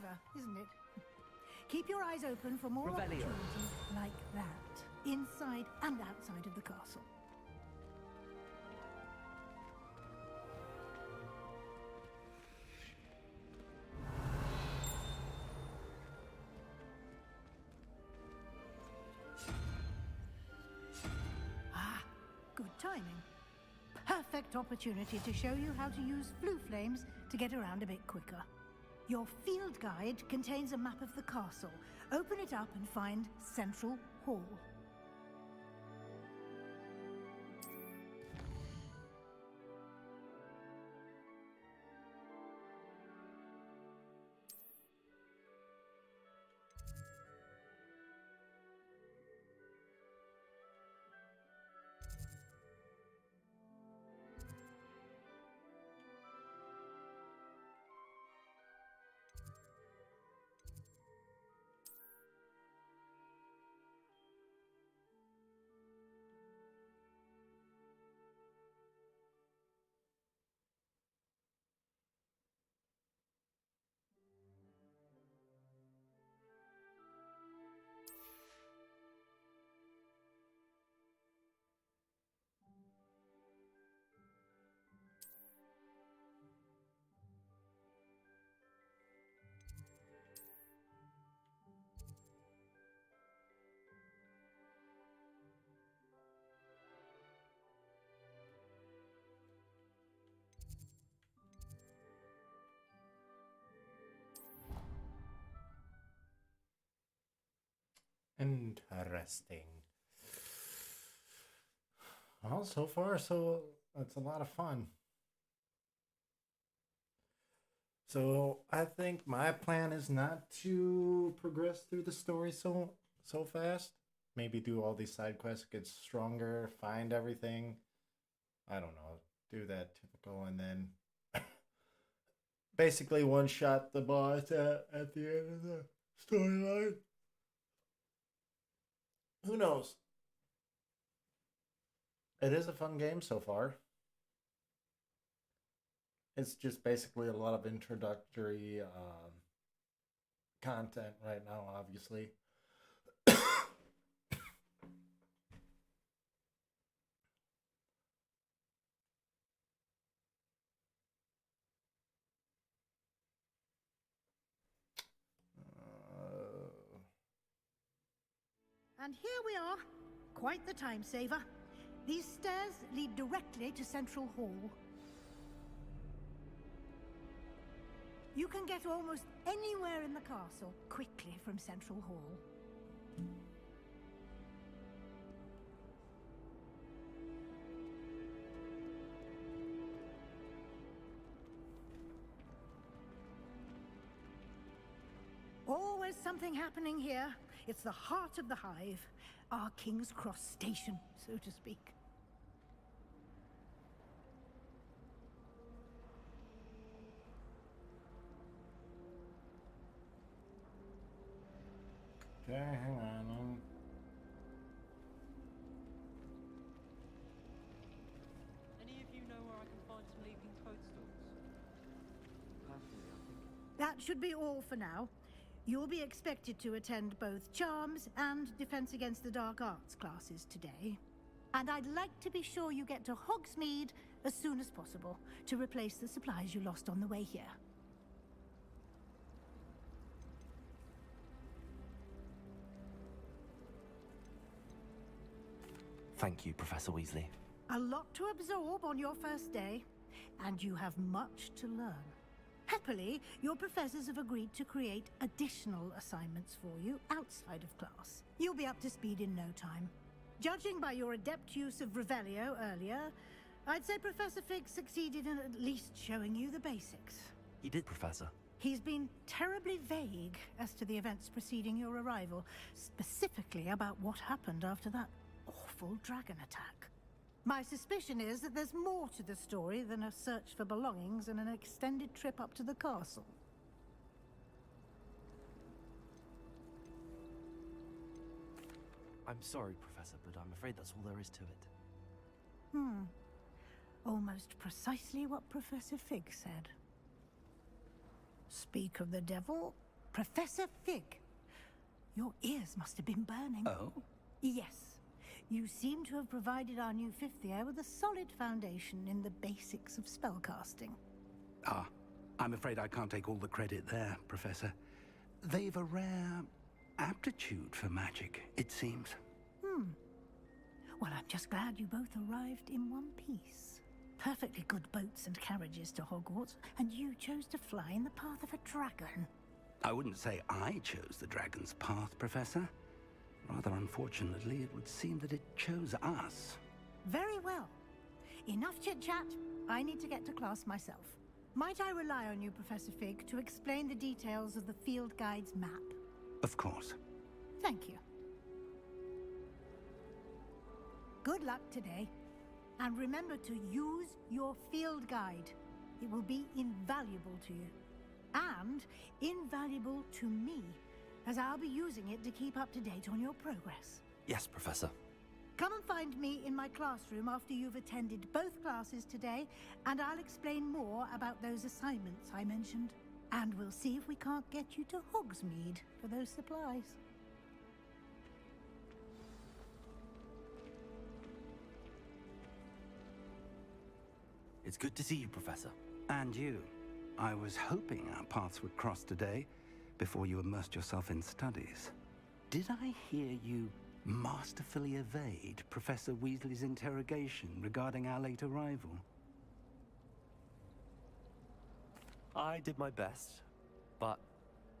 clever, isn't it? Keep your eyes open for more Revelio. opportunities like that, inside and outside of the castle. Ah, good timing. Perfect opportunity to show you how to use flue flames to get around a bit quicker. Your field guide contains a map of the castle. Open it up and find Central Hall. Interesting. Well, so far, so it's a lot of fun. So I think my plan is not to progress through the story so fast. Maybe do all these side quests, get stronger, find everything. I don't know. Do that typical, and then basically one shot the boss at the end of the storyline. Who knows? It is a fun game so far. It's just basically a lot of introductory content right now, obviously. And here we are. Quite the time saver. These stairs lead directly to Central Hall. You can get almost anywhere in the castle quickly from Central Hall. Always something happening here. It's the heart of the hive, our King's Cross station, so to speak. Okay, hang on. Any of you know where I can find some leaving toadstools? Personally, I think... That should be all for now. You'll be expected to attend both Charms and Defense Against the Dark Arts classes today. And I'd like to be sure you get to Hogsmeade as soon as possible to replace the supplies you lost on the way here. Thank you, Professor Weasley. A lot to absorb on your first day, and you have much to learn. Happily, your professors have agreed to create additional assignments for you outside of class. You'll be up to speed in no time. Judging by your adept use of Revelio earlier, I'd say Professor Fig succeeded in at least showing you the basics. He did, Professor. He's been terribly vague as to the events preceding your arrival, specifically about what happened after that awful dragon attack. My suspicion is that there's more to the story than a search for belongings and an extended trip up to the castle. I'm sorry, Professor, but I'm afraid that's all there is to it. Almost precisely what Professor Fig said. Speak of the devil, Professor Fig. Your ears must have been burning. Oh? Yes. You seem to have provided our new fifth year with a solid foundation in the basics of spellcasting. Ah, I'm afraid I can't take all the credit there, Professor. They've a rare aptitude for magic, it seems. Well, I'm just glad you both arrived in one piece. Perfectly good boats and carriages to Hogwarts, and you chose to fly in the path of a dragon. I wouldn't say I chose the dragon's path, Professor. Rather unfortunately, it would seem that it chose us. Very well. Enough chit-chat. I need to get to class myself. Might I rely on you, Professor Fig, to explain the details of the field guide's map? Of course. Thank you. Good luck today. And remember to use your field guide. It will be invaluable to you. And invaluable to me, as I'll be using it to keep up to date on your progress. Yes, Professor. Come and find me in my classroom after you've attended both classes today, and I'll explain more about those assignments I mentioned. And we'll see if we can't get you to Hogsmeade for those supplies. It's good to see you, Professor. And you. I was hoping our paths would cross today, before you immersed yourself in studies. Did I hear you masterfully evade Professor Weasley's interrogation regarding our late arrival? I did my best, but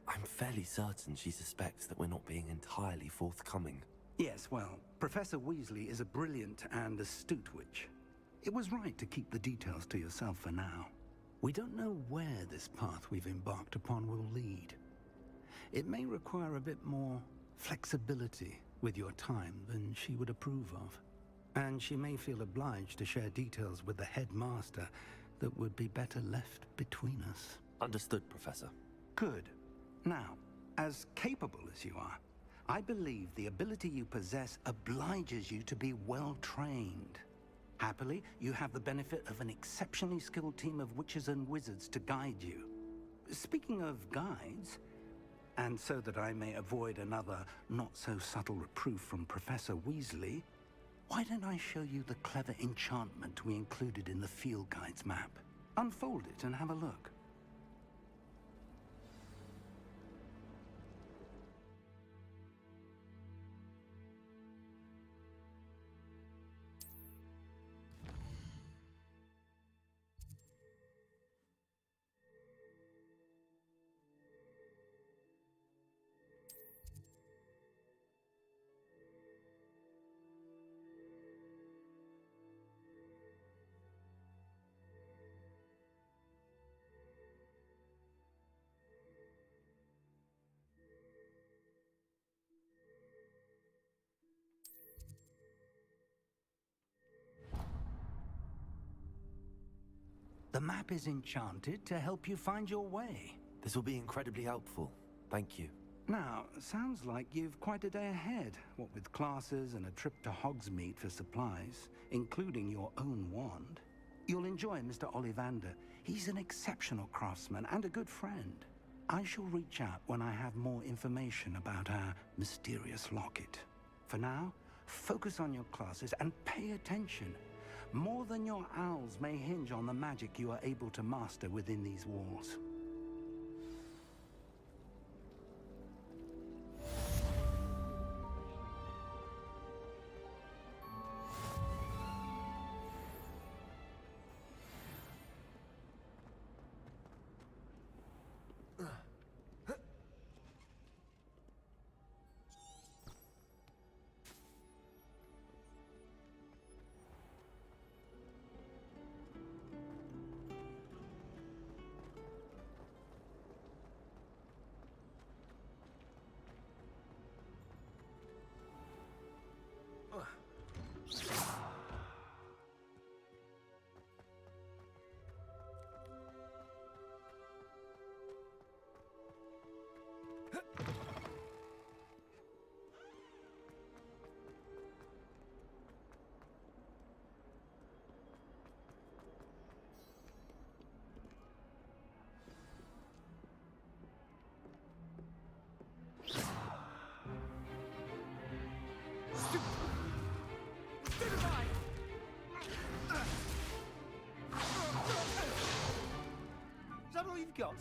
I'm fairly certain she suspects that we're not being entirely forthcoming. Yes, well, Professor Weasley is a brilliant and astute witch. It was right to keep the details to yourself for now. We don't know where this path we've embarked upon will lead. It may require a bit more flexibility with your time than she would approve of. And she may feel obliged to share details with the headmaster that would be better left between us. Understood, Professor. Good. Now, as capable as you are, I believe the ability you possess obliges you to be well trained. Happily, you have the benefit of an exceptionally skilled team of witches and wizards to guide you. Speaking of guides, and so that I may avoid another not-so-subtle reproof from Professor Weasley, why don't I show you the clever enchantment we included in the field guide's map? Unfold it and have a look. The map is enchanted to help you find your way. This will be incredibly helpful. Thank you. Now, sounds like you've quite a day ahead, what with classes and a trip to Hogsmeade for supplies, including your own wand. You'll enjoy Mr. Ollivander. He's an exceptional craftsman and a good friend. I shall reach out when I have more information about our mysterious locket. For now, focus on your classes and pay attention. More than your owls may hinge on the magic you are able to master within these walls. you've got.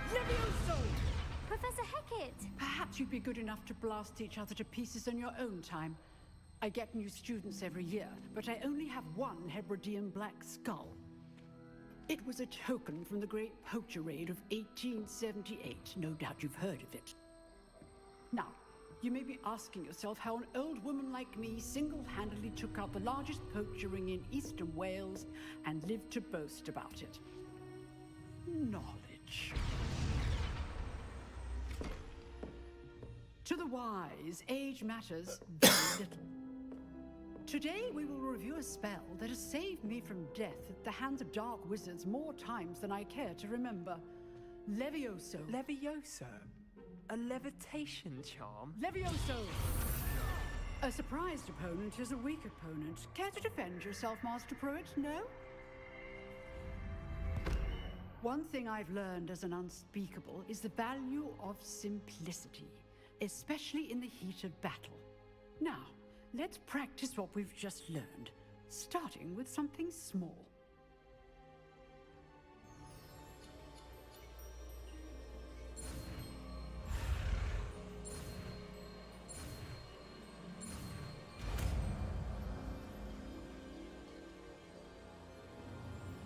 Levioso! Professor Hecat! Perhaps you'd be good enough to blast each other to pieces in your own time. I get new students every year, but I only have one Hebridean black skull. It was a token from the Great Poacher Raid of 1878. No doubt you've heard of it. Now, you may be asking yourself how an old woman like me single-handedly took out the largest poacher ring in eastern Wales and lived to boast about it. Knowledge. To the wise, age matters very little. Today we will review a spell that has saved me from death at the hands of dark wizards more times than I care to remember. Levioso. Levioso? A levitation charm? Levioso! A surprised opponent is a weak opponent. Care to defend yourself, Master Pruitt? No? One thing I've learned as an unspeakable is the value of simplicity, especially in the heat of battle. Now, let's practice what we've just learned, starting with something small.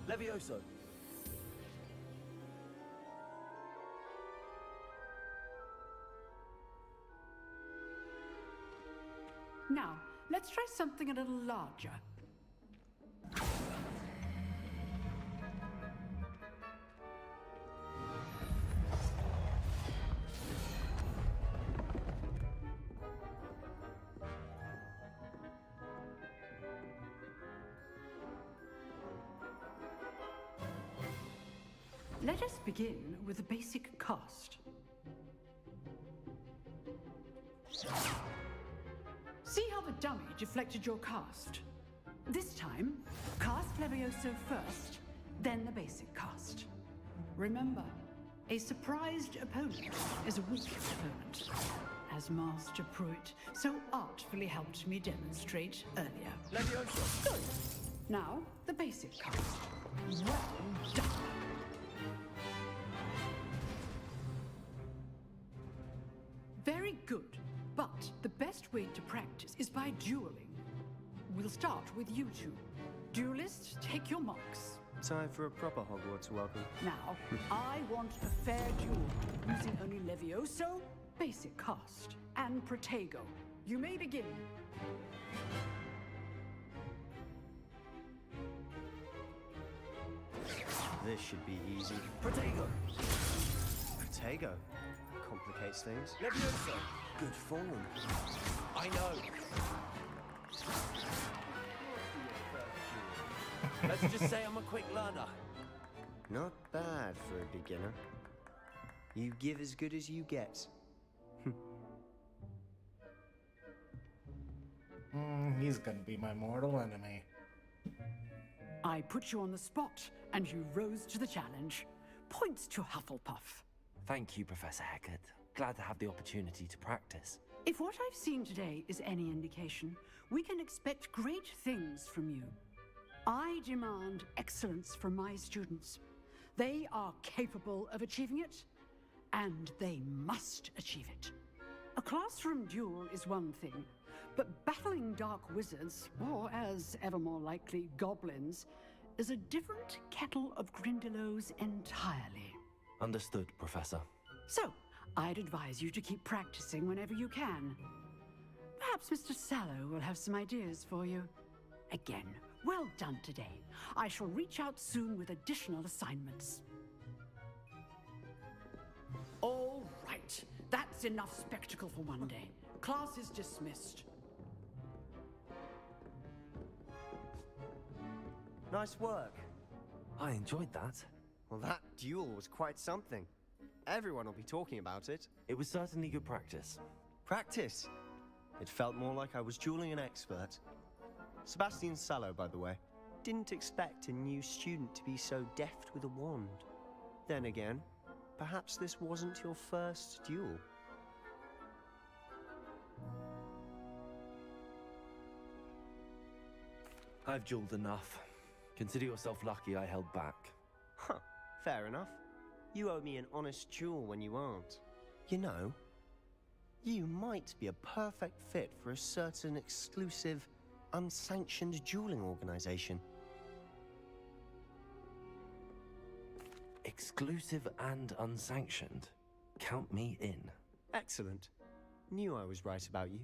Levioso. Now, let's try something a little larger. Let us begin with a basic cast. See how the dummy deflected your cast? This time, cast Levioso first, then the basic cast. Remember, a surprised opponent is a weak opponent, as Master Pruitt so artfully helped me demonstrate earlier. Levioso! Good. Now, the basic cast. Well done. Very good, but the best way to practice is by dueling. We'll start with you two. Duelists, take your marks. Time for a proper Hogwarts welcome. Now, I want a fair duel, using only Levioso, basic cast, and Protego. You may begin. This should be easy. Protego! Protego complicates things. Levioso! Good form. I know. Let's just say I'm a quick learner. Not bad for a beginner. You give as good as you get. He's gonna be my mortal enemy. I put you on the spot, and you rose to the challenge. Points to Hufflepuff. Thank you, Professor Hecat. Glad to have the opportunity to practice. If what I've seen today is any indication, we can expect great things from you. I demand excellence from my students. They are capable of achieving it, and they must achieve it. A classroom duel is one thing, but battling dark wizards, or as ever more likely, goblins, is a different kettle of Grindylows entirely. Understood, Professor. So, I'd advise you to keep practicing whenever you can. Perhaps Mr. Sallow will have some ideas for you. Again, well done today. I shall reach out soon with additional assignments. All right, that's enough spectacle for one day. Class is dismissed. Nice work. I enjoyed that. Well, that duel was quite something. Everyone will be talking about it. It was certainly good practice. Practice? It felt more like I was dueling an expert. Sebastian Sallow, by the way. Didn't expect a new student to be so deft with a wand. Then again, perhaps this wasn't your first duel. I've dueled enough. Consider yourself lucky I held back. Huh, fair enough. You owe me an honest duel when you aren't. You know, you might be a perfect fit for a certain exclusive, unsanctioned dueling organization. Exclusive and unsanctioned. Count me in. Excellent. Knew I was right about you.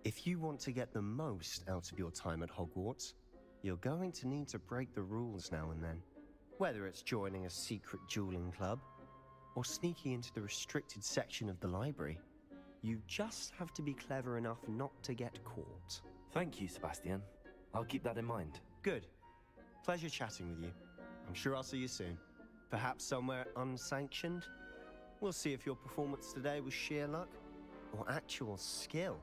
If you want to get the most out of your time at Hogwarts, you're going to need to break the rules now and then. Whether it's joining a secret dueling club, or sneaking into the restricted section of the library, you just have to be clever enough not to get caught. Thank you, Sebastian. I'll keep that in mind. Good. Pleasure chatting with you. I'm sure I'll see you soon. Perhaps somewhere unsanctioned? We'll see if your performance today was sheer luck or actual skill.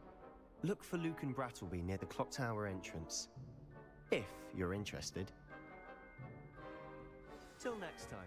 Look for Luke and Brattleby near the clock tower entrance, if you're interested. Till next time.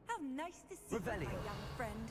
How nice to see you, my young friend.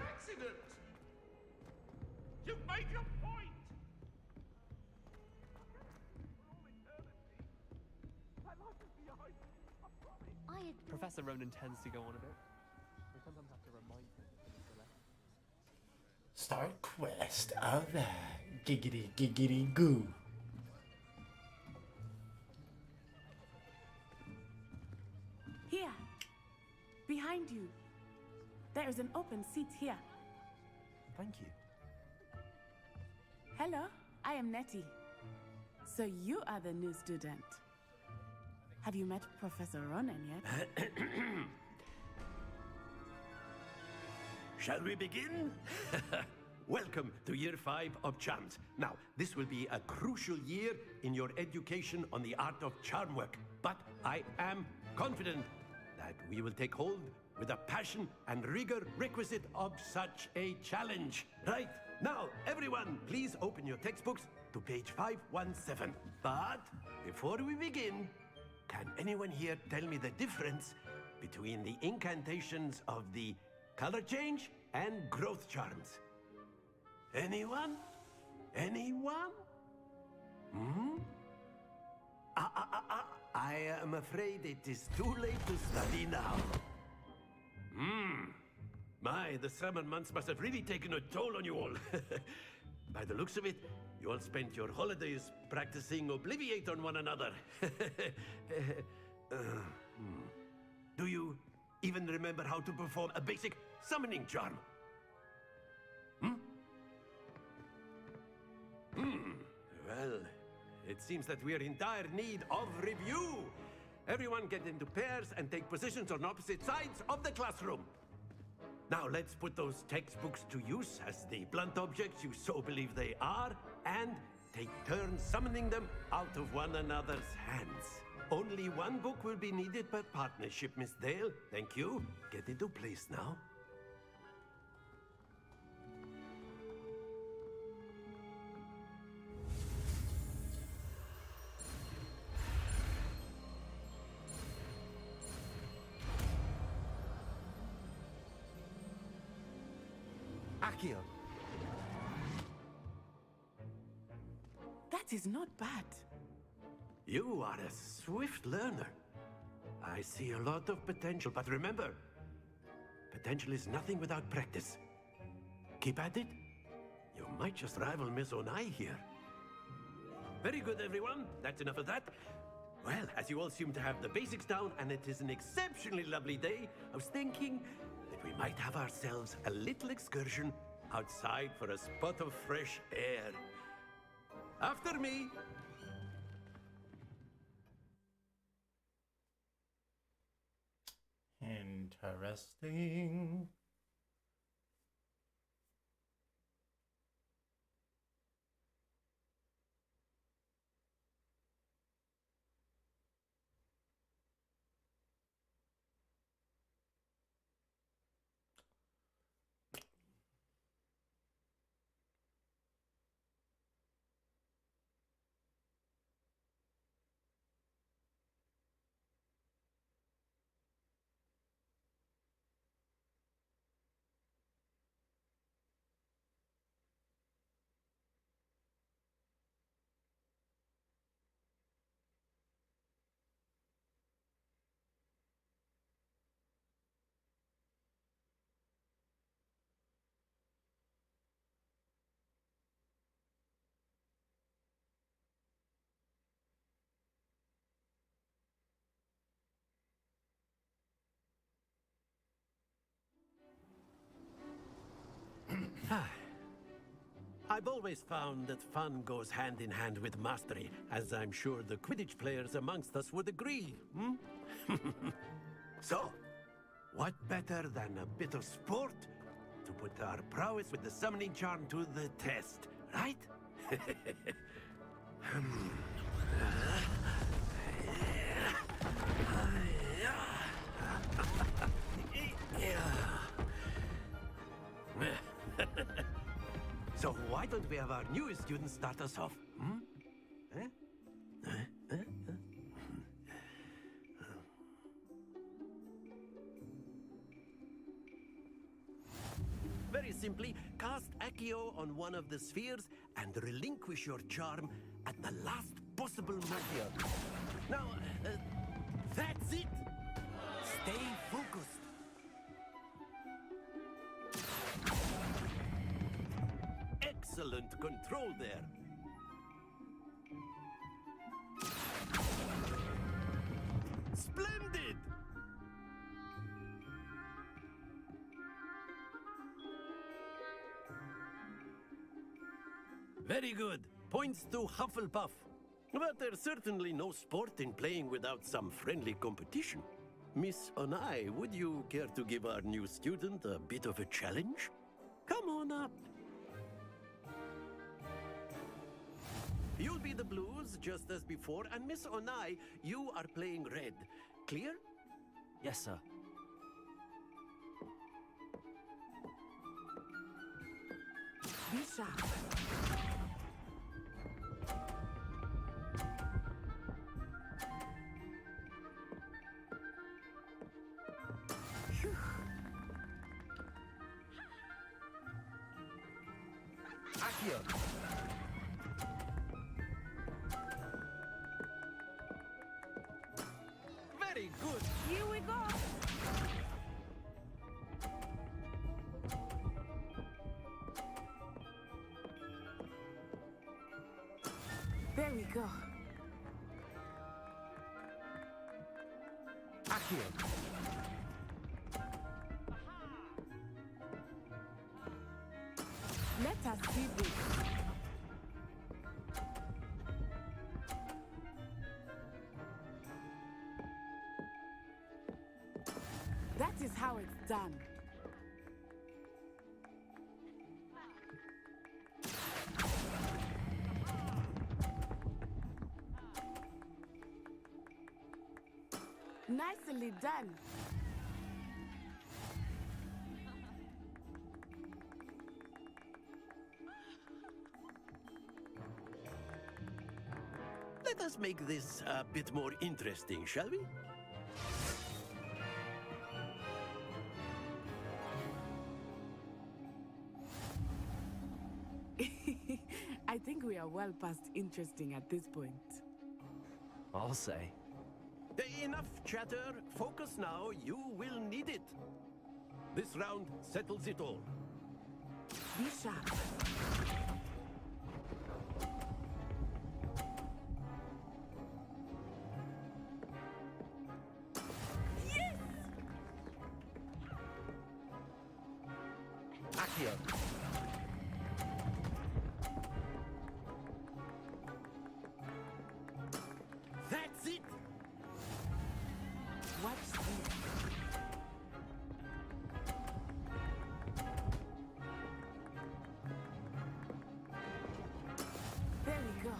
Accident! You've made your point! Professor Ronan tends to go on a bit. We sometimes have to remind him. Start quest. Alright. Giggity giggity goo. Here. Behind you. There is an open seat here. Thank you. Hello, I am Nettie. So you are the new student. Have you met Professor Ronan yet? Shall we begin? Welcome to Year 5 of Charms. Now, this will be a crucial year in your education on the art of charm work. But I am confident that we will take hold with the passion and rigor requisite of such a challenge. Right, now, everyone, please open your textbooks to page 517. But before we begin, can anyone here tell me the difference between the incantations of the color change and growth charms? Anyone? Anyone? Hmm? I am afraid it is too late to study now. The summer months must have really taken a toll on you all. By the looks of it, you all spent your holidays practicing Obliviate on one another. Do you even remember how to perform a basic summoning charm? Well, it seems that we are in dire need of review. Everyone get into pairs and take positions on opposite sides of the classroom. Now let's put those textbooks to use as the blunt objects you so believe they are, and take turns summoning them out of one another's hands. Only one book will be needed per partnership, Miss Dale. Thank you. Get into place now. Accio. That is not bad. You are a swift learner. I see a lot of potential, but remember, Potential is nothing without practice. Keep at it. You might just rival Miss Onai here. Very good, everyone. That's enough of that. Well, as you all seem to have the basics down, and it is an exceptionally lovely day, I was thinking that we might have ourselves a little excursion outside for a spot of fresh air. After me. Interesting. I've always found that fun goes hand in hand with mastery, as I'm sure the Quidditch players amongst us would agree. So, what better than a bit of sport to put our prowess with the summoning charm to the test, right? So why don't we have our newest student start us off? Very simply, cast Accio on one of the spheres and relinquish your charm at the last possible moment. Now, that's it! Stay focused. Excellent control there. Splendid! Very good. Points to Hufflepuff. But there's certainly no sport in playing without some friendly competition. Miss Onai, would you care to give our new student a bit of a challenge? Come on up. You'll be the blues, just as before, and Miss Onai, you are playing red. Clear? Yes, sir. Be sharp. Accio. Very good. Here we go. There we go. Accio. Let us see this. That is how it's done. Nicely done. Let us make this a bit more interesting, shall we? I think we are well past interesting at this point. I'll say. Enough chatter. Focus now. You will need it. This round settles it all. Be sharp. Accio. That's it! Watch this. There we go.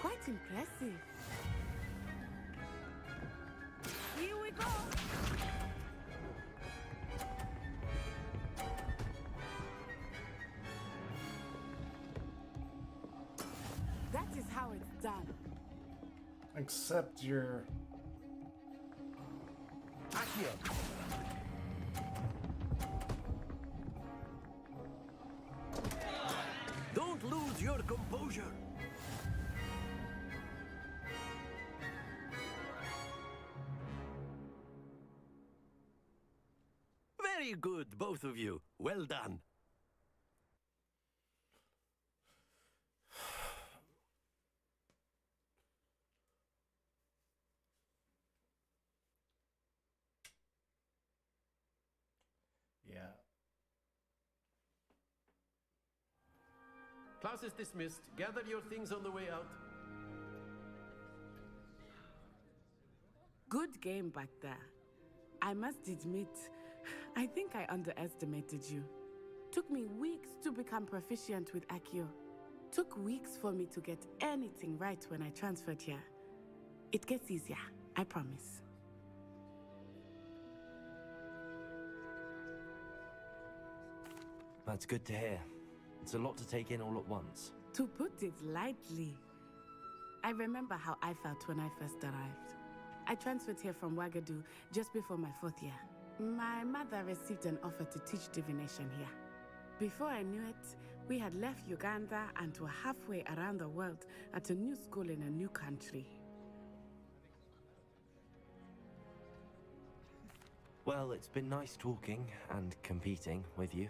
Quite impressive. Here we go. That is how it's done. Accept your... Accio. Don't lose your composure. Very good, both of you. Well done. Yeah. Class is dismissed. Gather your things on the way out. Good game back there. I must admit, I think I underestimated you. Took me weeks to become proficient with Accio. Took weeks for me to get anything right when I transferred here. It gets easier, I promise. That's good to hear. It's a lot to take in all at once. To put it lightly, I remember how I felt when I first arrived. I transferred here from Wagadu just before my 4th year. My mother received an offer to teach divination here. Before I knew it, we had left Uganda and were halfway around the world at a new school in a new country. Well, it's been nice talking and competing with you.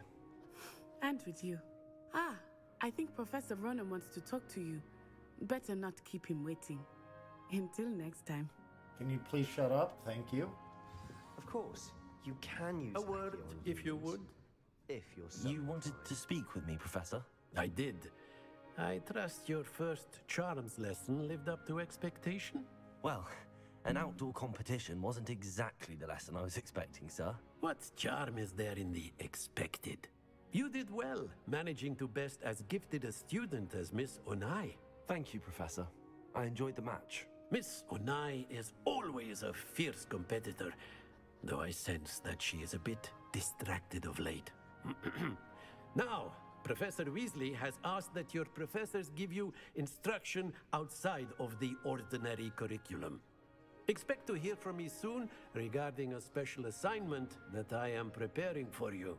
And with you. Ah, I think Professor Ronan wants to talk to you. Better not keep him waiting. Until next time. Can you please shut up? Thank you. Of course, you can use A word, if you would. If you're so... You wanted to speak with me, Professor? I did. I trust your first charms lesson lived up to expectation? Well, an outdoor competition wasn't exactly the lesson I was expecting, sir. What charm is there in the expected? You did well, managing to best as gifted a student as Miss Onai. Thank you, Professor. I enjoyed the match. Miss Onai is always a fierce competitor, though I sense that she is a bit distracted of late. Now, Professor Weasley has asked that your professors give you instruction outside of the ordinary curriculum. Expect to hear from me soon regarding a special assignment that I am preparing for you.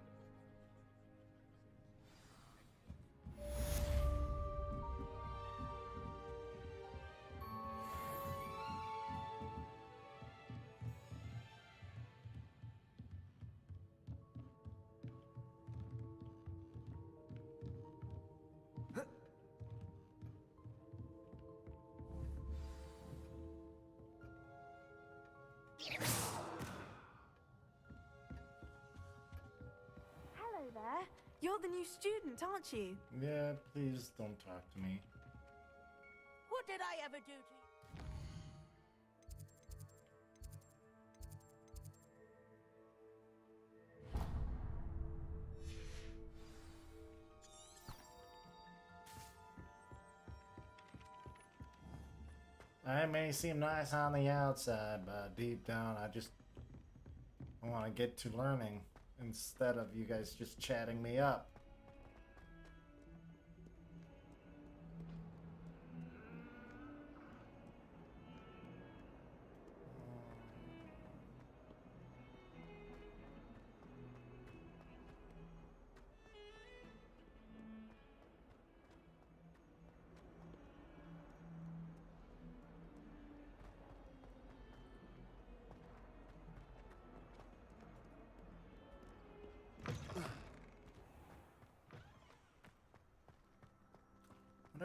Hello there. You're the new student, aren't you? Yeah, please don't talk to me. What did I ever do to you? I may seem nice on the outside, but deep down I just want to get to learning instead of you guys just chatting me up.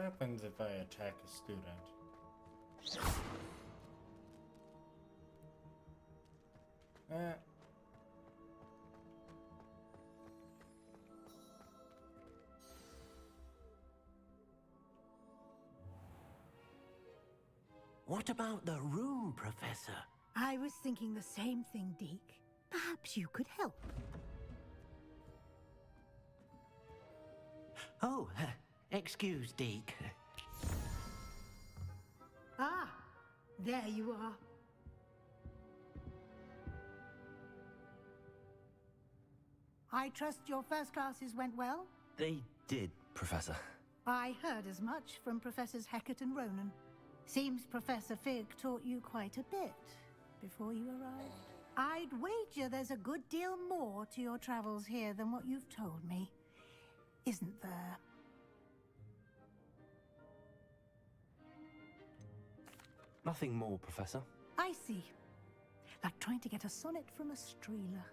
happens if I attack a student? What about the room, Professor? I was thinking the same thing, Deke. Perhaps you could help. Oh, excuse, Deke. Ah, there you are. I trust your first classes went well? They did, Professor. I heard as much from Professors Hecat and Ronan. Seems Professor Fig taught you quite a bit before you arrived. I'd wager there's a good deal more to your travels here than what you've told me. Isn't there? Nothing more, Professor. I see. Like trying to get a sonnet from a streeler.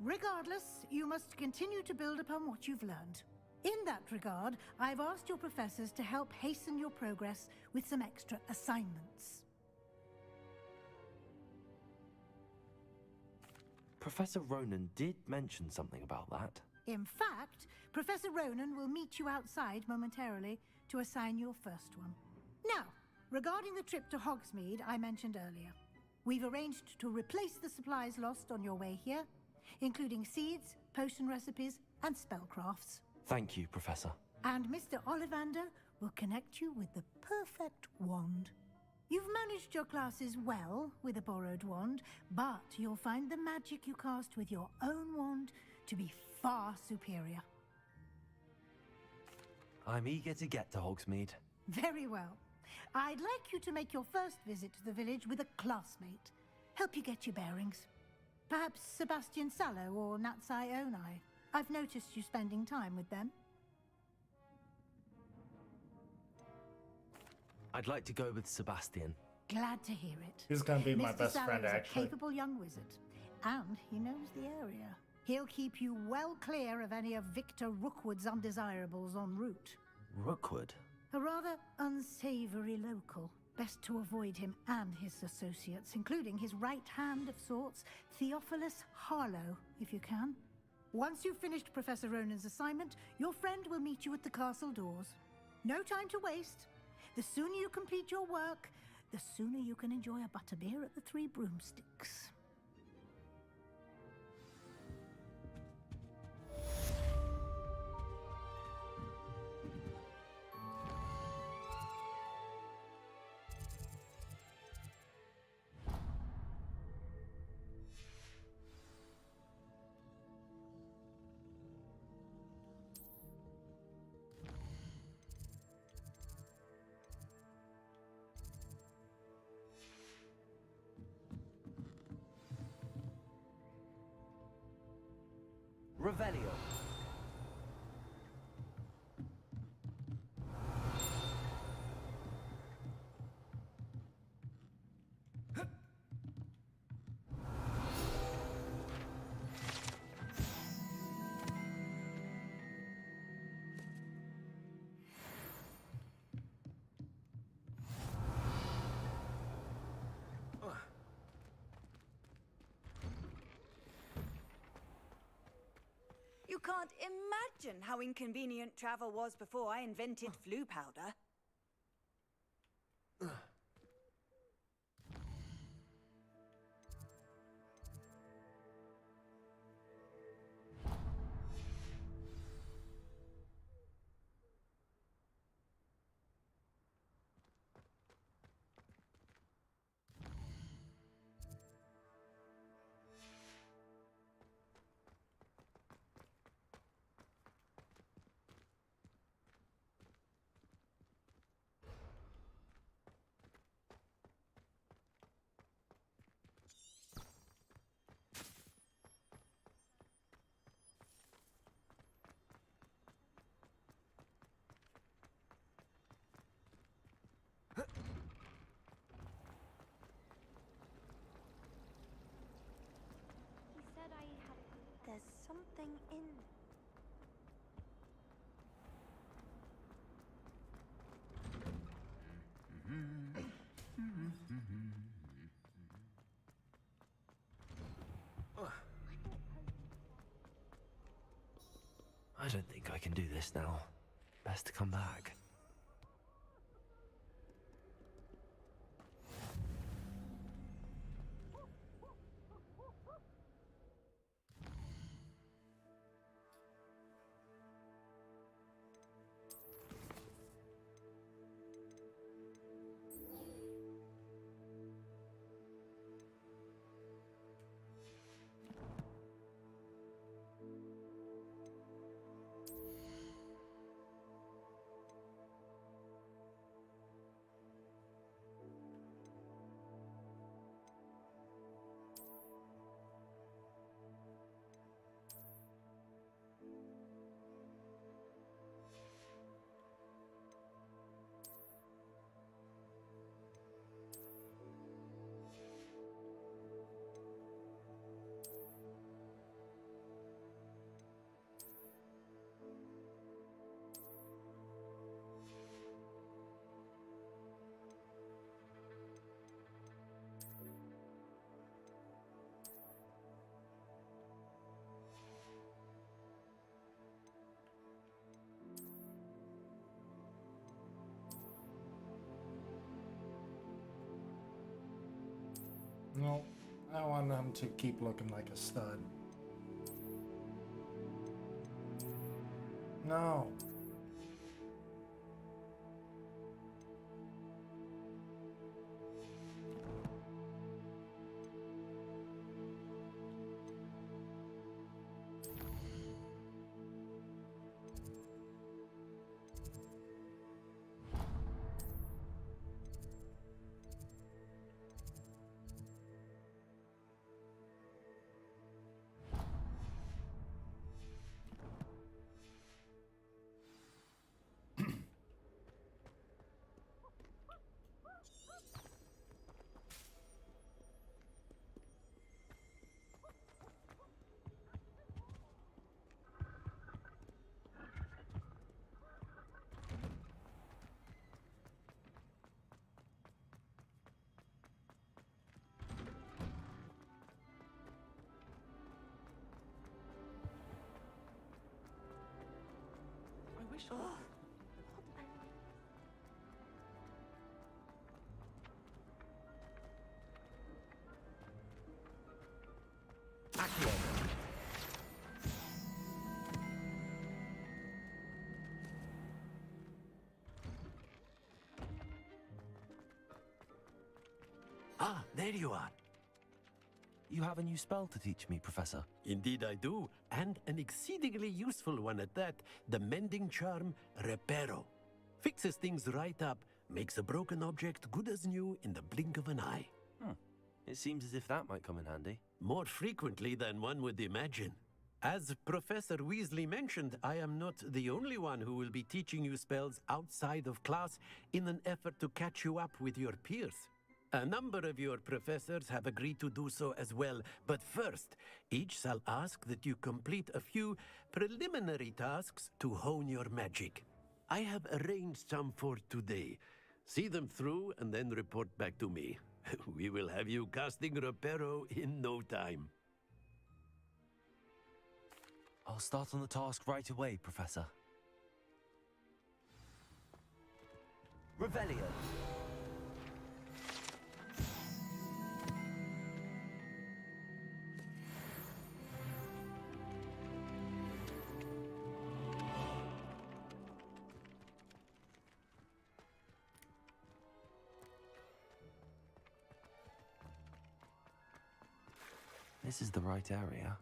Regardless, you must continue to build upon what you've learned. In that regard, I've asked your professors to help hasten your progress with some extra assignments. Professor Ronan did mention something about that. In fact, Professor Ronan will meet you outside momentarily to assign your first one. Now, regarding the trip to Hogsmeade I mentioned earlier, we've arranged to replace the supplies lost on your way here, including seeds, potion recipes, and spellcrafts. Thank you, Professor. And Mr. Ollivander will connect you with the perfect wand. You've managed your classes well with a borrowed wand, but you'll find the magic you cast with your own wand to be far superior. I'm eager to get to Hogsmeade. Very well. I'd like you to make your first visit to the village with a classmate. Help you get your bearings. Perhaps Sebastian Sallow or Natsai Onai. I've noticed you spending time with them. I'd like to go with Sebastian. Glad to hear it. He's gonna be my Mr. best Sallow friend, is actually. a capable young wizard, and he knows the area. He'll keep you well clear of any of Victor Rookwood's undesirables en route. Rookwood? A rather unsavory local. Best to avoid him and his associates, including his right hand of sorts, Theophilus Harlow, if you can. Once you've finished Professor Ronan's assignment, your friend will meet you at the castle doors. No time to waste. The sooner you complete your work, the sooner you can enjoy a butterbeer at the Three Broomsticks. Revelio. You can't imagine how inconvenient travel was before I invented flu powder. He said I had a... There's something in don't think I can do this now. Best to come back. No, I want him to keep looking like a stud. No. I wish Ah, there you are. You have a new spell to teach me, Professor. Indeed I do, and an exceedingly useful one at that. The mending charm, Reparo. Fixes things right up, makes a broken object good as new in the blink of an eye. It seems as if that might come in handy. More frequently than one would imagine. As Professor Weasley mentioned, I am not the only one who will be teaching you spells outside of class in an effort to catch you up with your peers. A number of your professors have agreed to do so as well, but first, each shall ask that you complete a few preliminary tasks to hone your magic. I have arranged some for today. See them through and then report back to me. We will have you casting Reparo in no time. I'll start on the task right away, Professor. Revelio. This is the right area.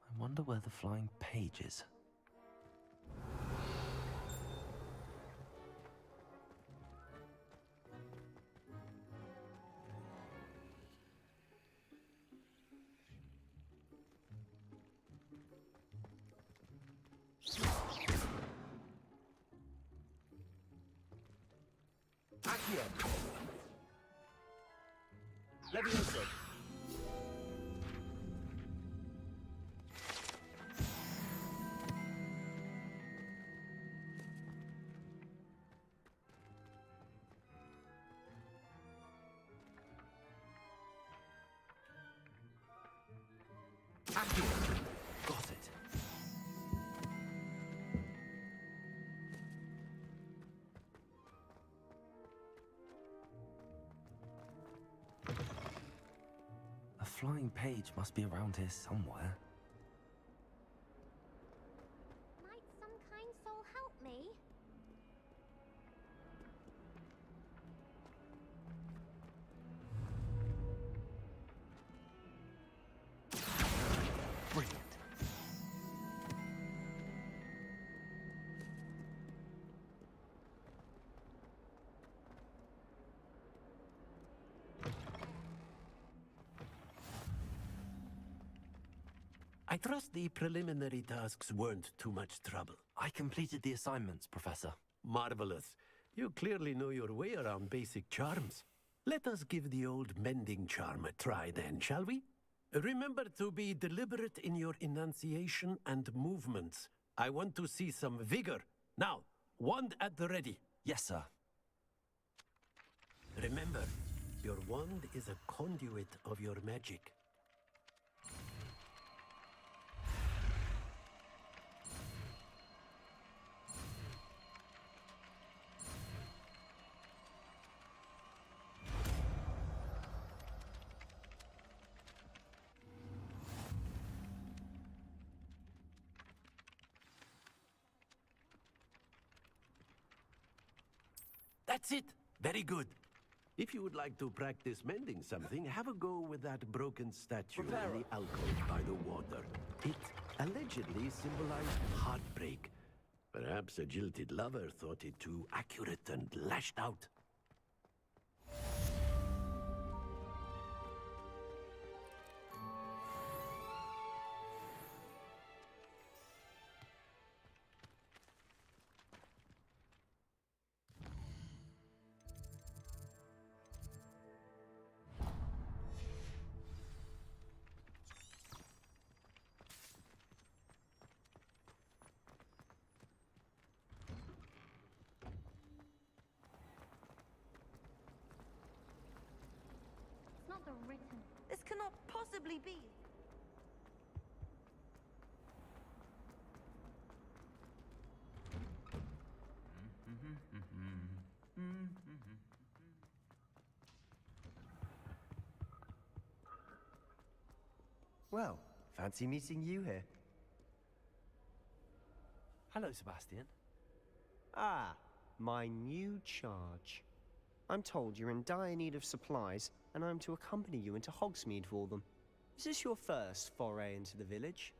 I wonder where the flying page is. Accio. Leviosa. Got it. flying page must be around here somewhere. Might some kind soul help me? Brilliant. I trust the preliminary tasks weren't too much trouble. I completed the assignments, Professor. Marvelous. You clearly know your way around basic charms. Let us give the old mending charm a try then, shall we? Remember to be deliberate in your enunciation and movements. I want to see some vigor. Now, wand at the ready. Yes, sir. Remember, your wand is a conduit of your magic. That's it. Very good. If you would like to practice mending something, have a go with that broken statue in the alcove by the water. It allegedly symbolized heartbreak. Perhaps a jilted lover thought it too accurate and lashed out. It's not the written. This cannot possibly be. Well, fancy meeting you here. Hello, Sebastian. Ah, my new charge. I'm told you're in dire need of supplies, and I'm to accompany you into Hogsmeade for them. Is this your first foray into the village?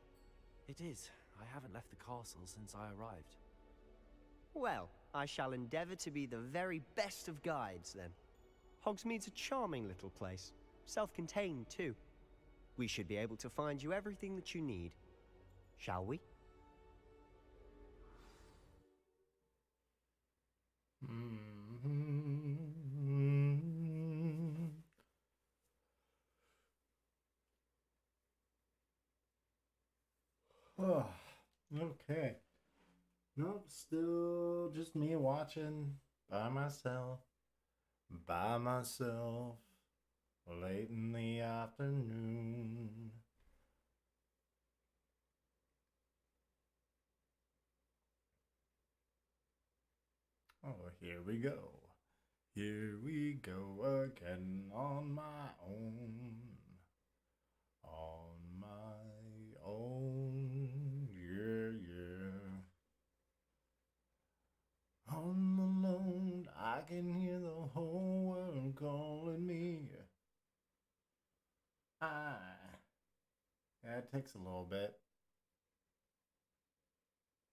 It is. I haven't left the castle since I arrived. Well, I shall endeavor to be the very best of guides, then. Hogsmeade's a charming little place. Self-contained, too. We should be able to find you everything that you need. Shall we? Oh, okay. Nope, still just me watching by myself, late in the afternoon. Oh, here we go. Here we go again on my own. On my own, yeah, yeah. On the loan, I can hear the whole world calling me. Yeah, it takes a little bit.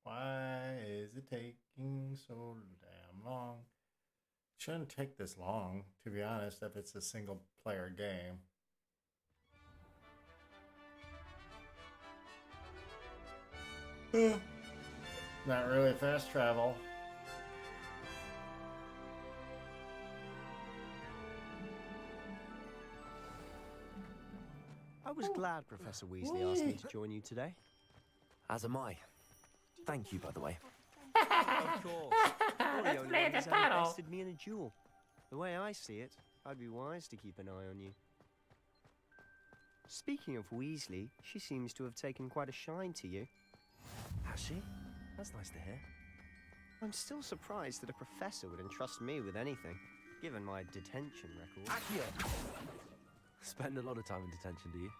Why is it taking so damn long? It shouldn't take this long, to be honest, if it's a single player game. Not really fast travel. I was glad Professor Weasley asked me to join you today. As am I. Thank you, by the way. Of course. You're the only one who's ever bested me in a duel. The way I see it, I'd be wise to keep an eye on you. Speaking of Weasley, she seems to have taken quite a shine to you. Has she? That's nice to hear. I'm still surprised that a professor would entrust me with anything, given my detention record. Accio! spend a lot of time in detention, do you?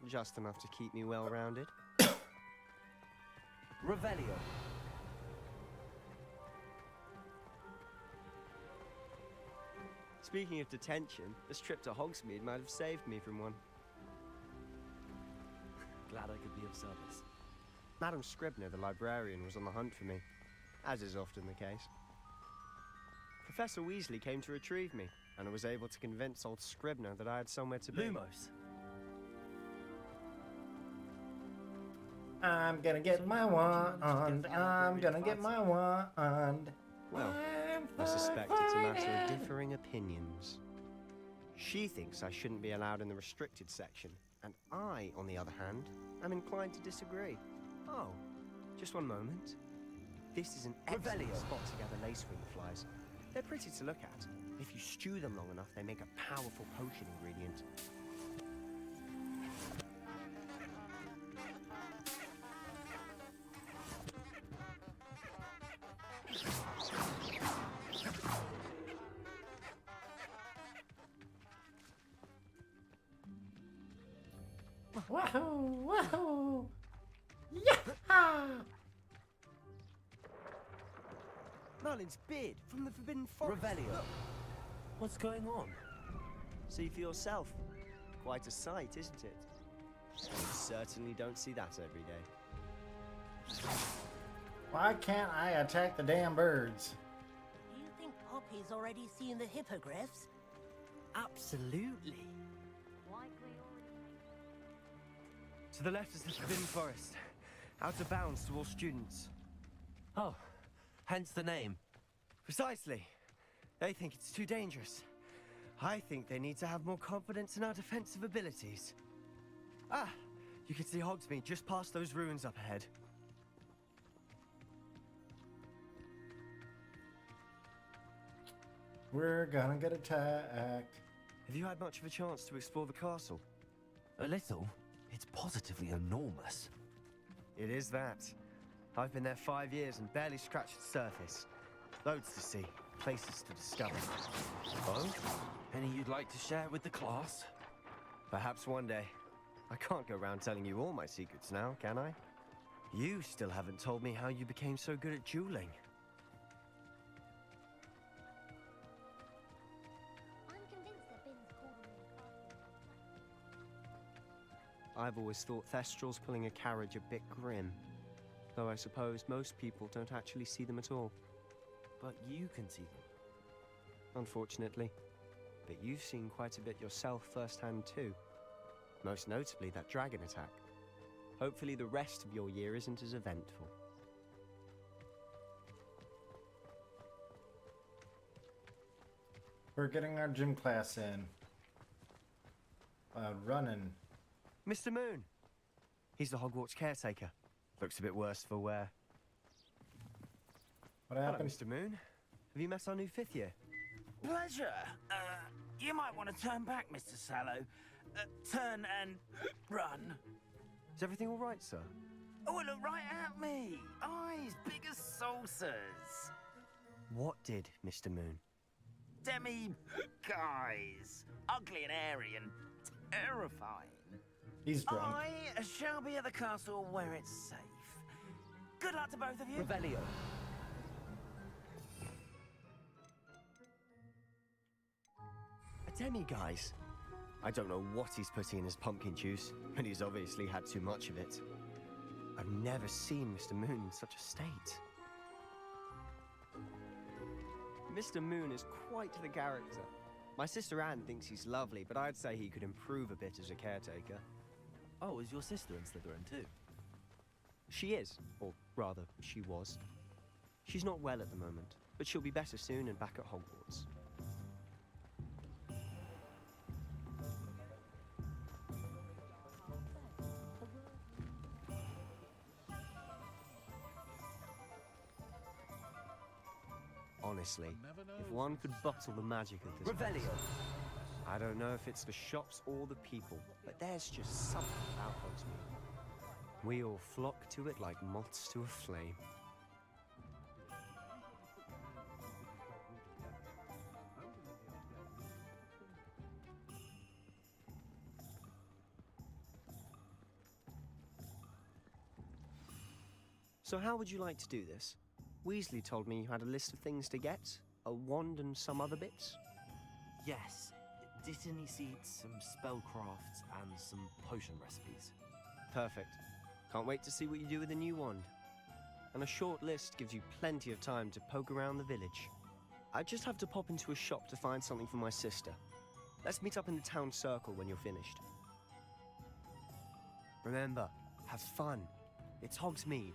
Just enough to keep me well-rounded. Revelio. Speaking of detention, this trip to Hogsmeade might have saved me from one. Glad I could be of service. Madam Scribner, the librarian, was on the hunt for me, as is often the case. Professor Weasley came to retrieve me, and I was able to convince old Scribner that I had somewhere to be. Lumos. I'm gonna get my wand. I'm gonna get my wand. Well, I suspect it's a matter of differing opinions. She thinks I shouldn't be allowed in the restricted section, and I, on the other hand, am inclined to disagree. Oh, just one moment. This is an excellent spot to gather lacewing flies. They're pretty to look at. If you stew them long enough, they make a powerful potion ingredient. Wahoo! Wahoo! Yeah! Merlin's beard from the Forbidden Forest. Revelio. What's going on? See for yourself. Quite a sight, isn't it? You certainly don't see that every day. Why can't I attack the damn birds? Do you think Poppy's already seen the hippogriffs? Absolutely. To the left is the Forbidden Forest. Out of bounds to all students. Oh, hence the name. Precisely. They think it's too dangerous. I think they need to have more confidence in our defensive abilities. Ah, you can see Hogsmeade just past those ruins up ahead. We're gonna get attacked. Have you had much of a chance to explore the castle? A little. It's positively enormous. It is that. I've been there 5 years and barely scratched the surface. Loads to see, places to discover. Oh? Any you'd like to share with the class? Perhaps one day. I can't go around telling you all my secrets now, can I? You still haven't told me how you became so good at dueling. I'm convinced that Bin's called him in the castle. I've always thought Thestrals pulling a carriage a bit grim. Though I suppose most people don't actually see them at all. But you can see them. Unfortunately. But you've seen quite a bit yourself firsthand too. Most notably that dragon attack. Hopefully the rest of your year isn't as eventful. We're getting our gym class in. Running. Mr. Moon! He's the Hogwarts caretaker. Looks a bit worse for wear. What happened? Hello, Mr. Moon. Have you met our new 5th year? Pleasure. You might want to turn back, Mr. Sallow. Turn and run. Is everything all right, sir? Oh, look right at me. Eyes big as saucers. What did, Mr. Moon? Guys. Ugly and airy and terrifying. He's drunk. I shall be at the castle where it's safe. Good luck to both of you. Revelio. A demi-guise. I don't know what he's putting in his pumpkin juice, but he's obviously had too much of it. I've never seen Mr. Moon in such a state. Mr. Moon is quite the character. My sister Anne thinks he's lovely, but I'd say he could improve a bit as a caretaker. Oh, is your sister in Slytherin too? She is, or rather, she was. She's not well at the moment, but she'll be better soon and back at Hogwarts. Honestly, if one could bottle the magic of this place, I don't know if it's the shops or the people, but there's just something about Hogsmeade. We all flock to it like moths to a flame. So how would you like to do this? Weasley told me you had a list of things to get, a wand and some other bits. Yes, Dittany seeds, some spellcrafts, and some potion recipes. Perfect. Can't wait to see what you do with the new wand. And a short list gives you plenty of time to poke around the village. I just have to pop into a shop to find something for my sister. Let's meet up in the town circle when you're finished. Remember, have fun. It's Hogsmeade.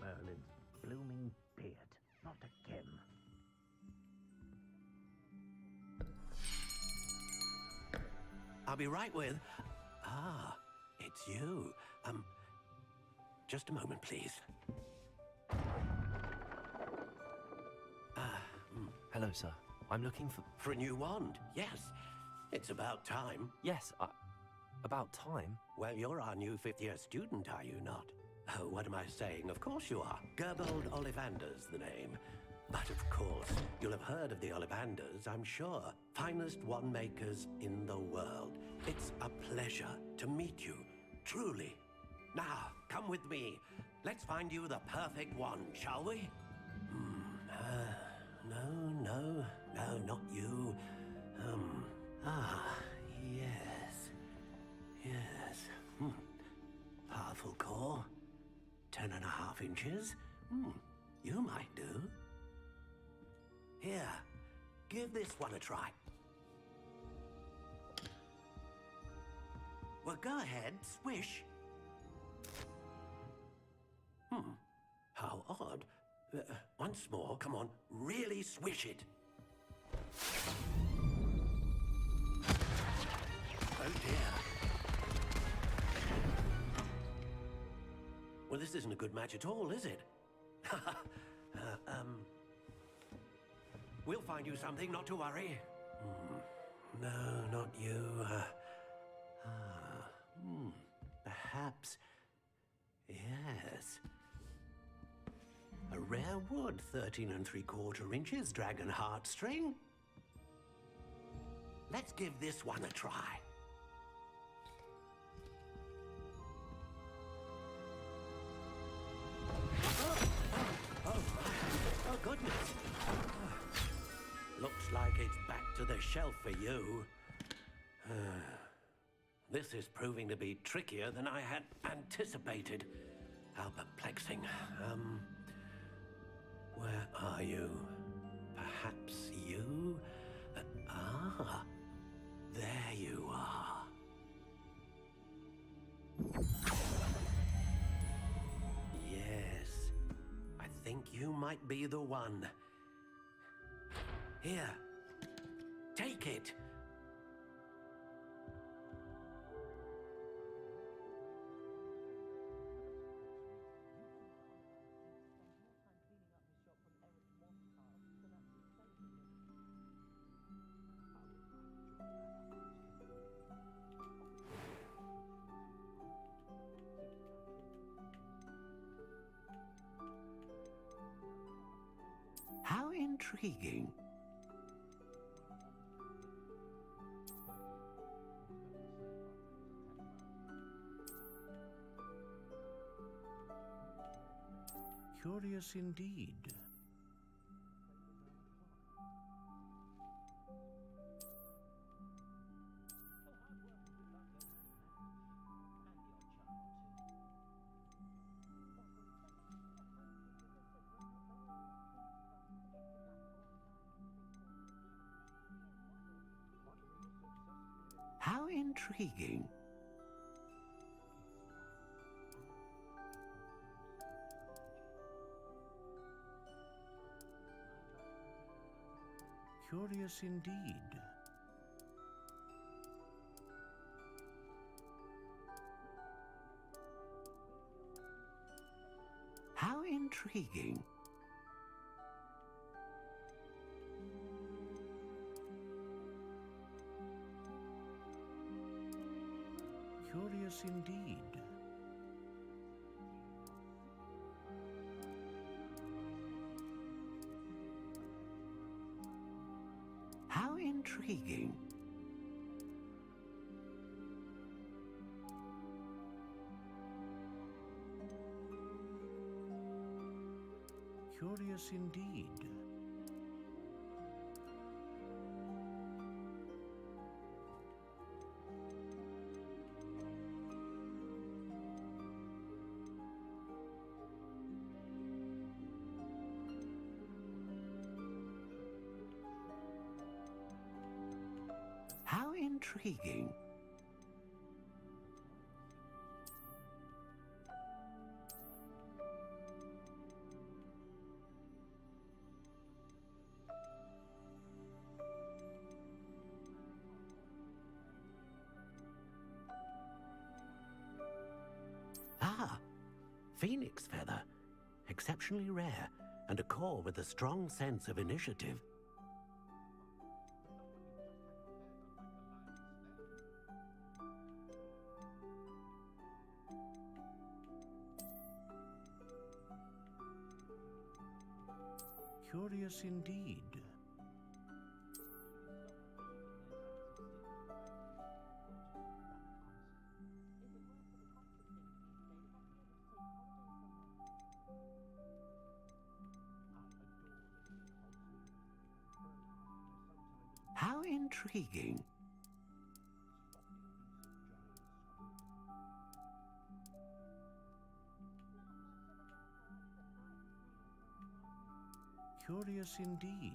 Merlin's blooming beard. Not again. I'll be right with... Ah, it's you. Just a moment, please. Hello, sir. I'm looking for... For a new wand, yes. It's about time. Yes, about time? Well, you're our new fifth-year student, are you not? Oh, what am I saying? Of course you are. Gerbold Ollivander's the name. But of course, you'll have heard of the Ollivanders, I'm sure. Finest wand makers in the world. It's a pleasure to meet you, truly. Now, come with me. Let's find you the perfect wand, shall we? No, not you. Yes. Powerful core. 10.5 inches. You might do. Here, give this one a try. Well, go ahead, swish. How odd. Once more, come on, really swish it. Oh dear. Well, this isn't a good match at all, is it? We'll find you something, not to worry. No, not you. Perhaps... Yes. A rare wood, 13 3/4 inches, dragon heartstring. Let's give this one a try. Oh, goodness. Looks like it's back to the shelf for you. This is proving to be trickier than I had anticipated. How perplexing. Where are you? Perhaps you? There you are. Yes, I think you might be the one. Here, take it. How intriguing. Curious indeed. How intriguing. Curious indeed. How intriguing. intriguing. Curious indeed. How intriguing. Curious indeed. How intriguing. Ah, phoenix feather. Exceptionally rare, and a core with a strong sense of initiative. Curious indeed. How intriguing. Curious indeed.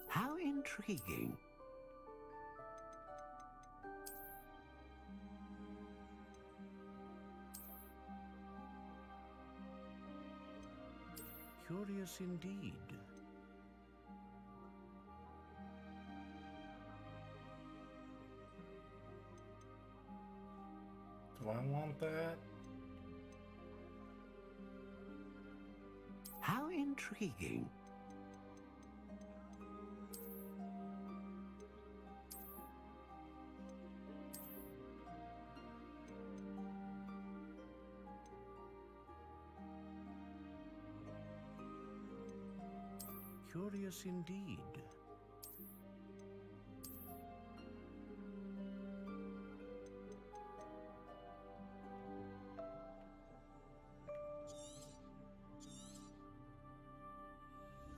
How intriguing. Curious indeed. Do I want that? How intriguing. Curious indeed.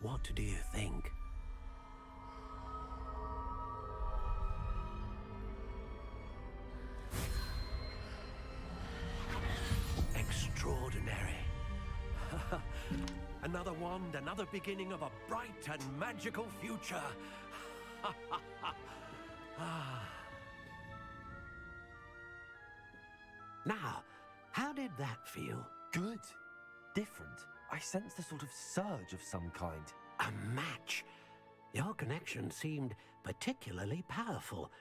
What do you think? Extraordinary. Another wand, another beginning of a bright and magical future. Now, how did that feel? Good. Different. I sensed a sort of surge of some kind. A match. Your connection seemed particularly powerful.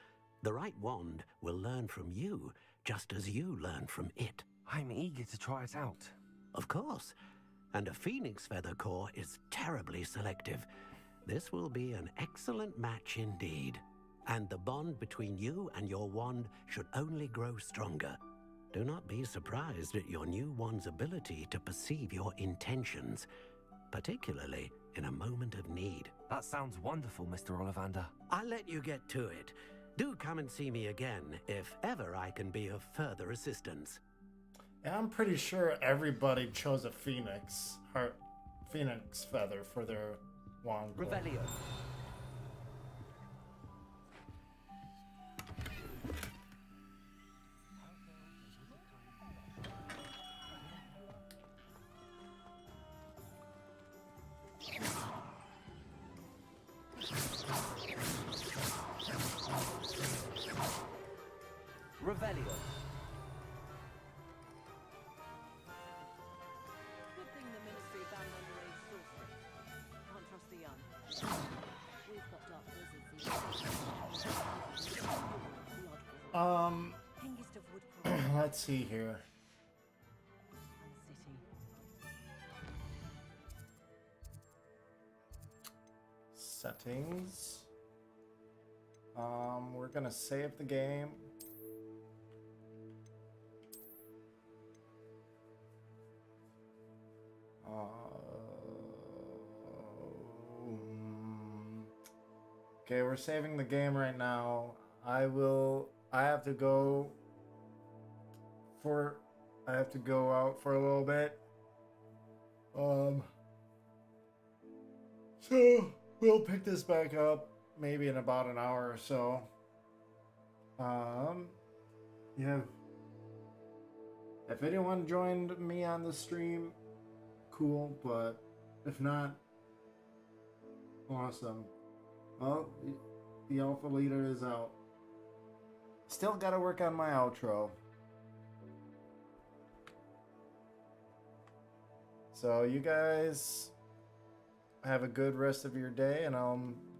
The right wand will learn from you, just as you learn from it. I'm eager to try it out. Of course. And a phoenix feather core is terribly selective. This will be an excellent match indeed. And the bond between you and your wand should only grow stronger. Do not be surprised at your new wand's ability to perceive your intentions, particularly in a moment of need. That sounds wonderful, Mr. Ollivander. I'll let you get to it. Do come and see me again if ever I can be of further assistance. And I'm pretty sure everybody chose a phoenix feather for their wand. Revelio. Revelio. Let's see here. Settings. We're gonna save the game. Okay, we're saving the game right now. I have to go out for a little bit. So we'll pick this back up maybe in about an hour or so. Yeah. If anyone joined me on the stream, cool, but if not, awesome. Well, the alpha leader is out. Still gotta work on my outro. So you guys have a good rest of your day, and I'll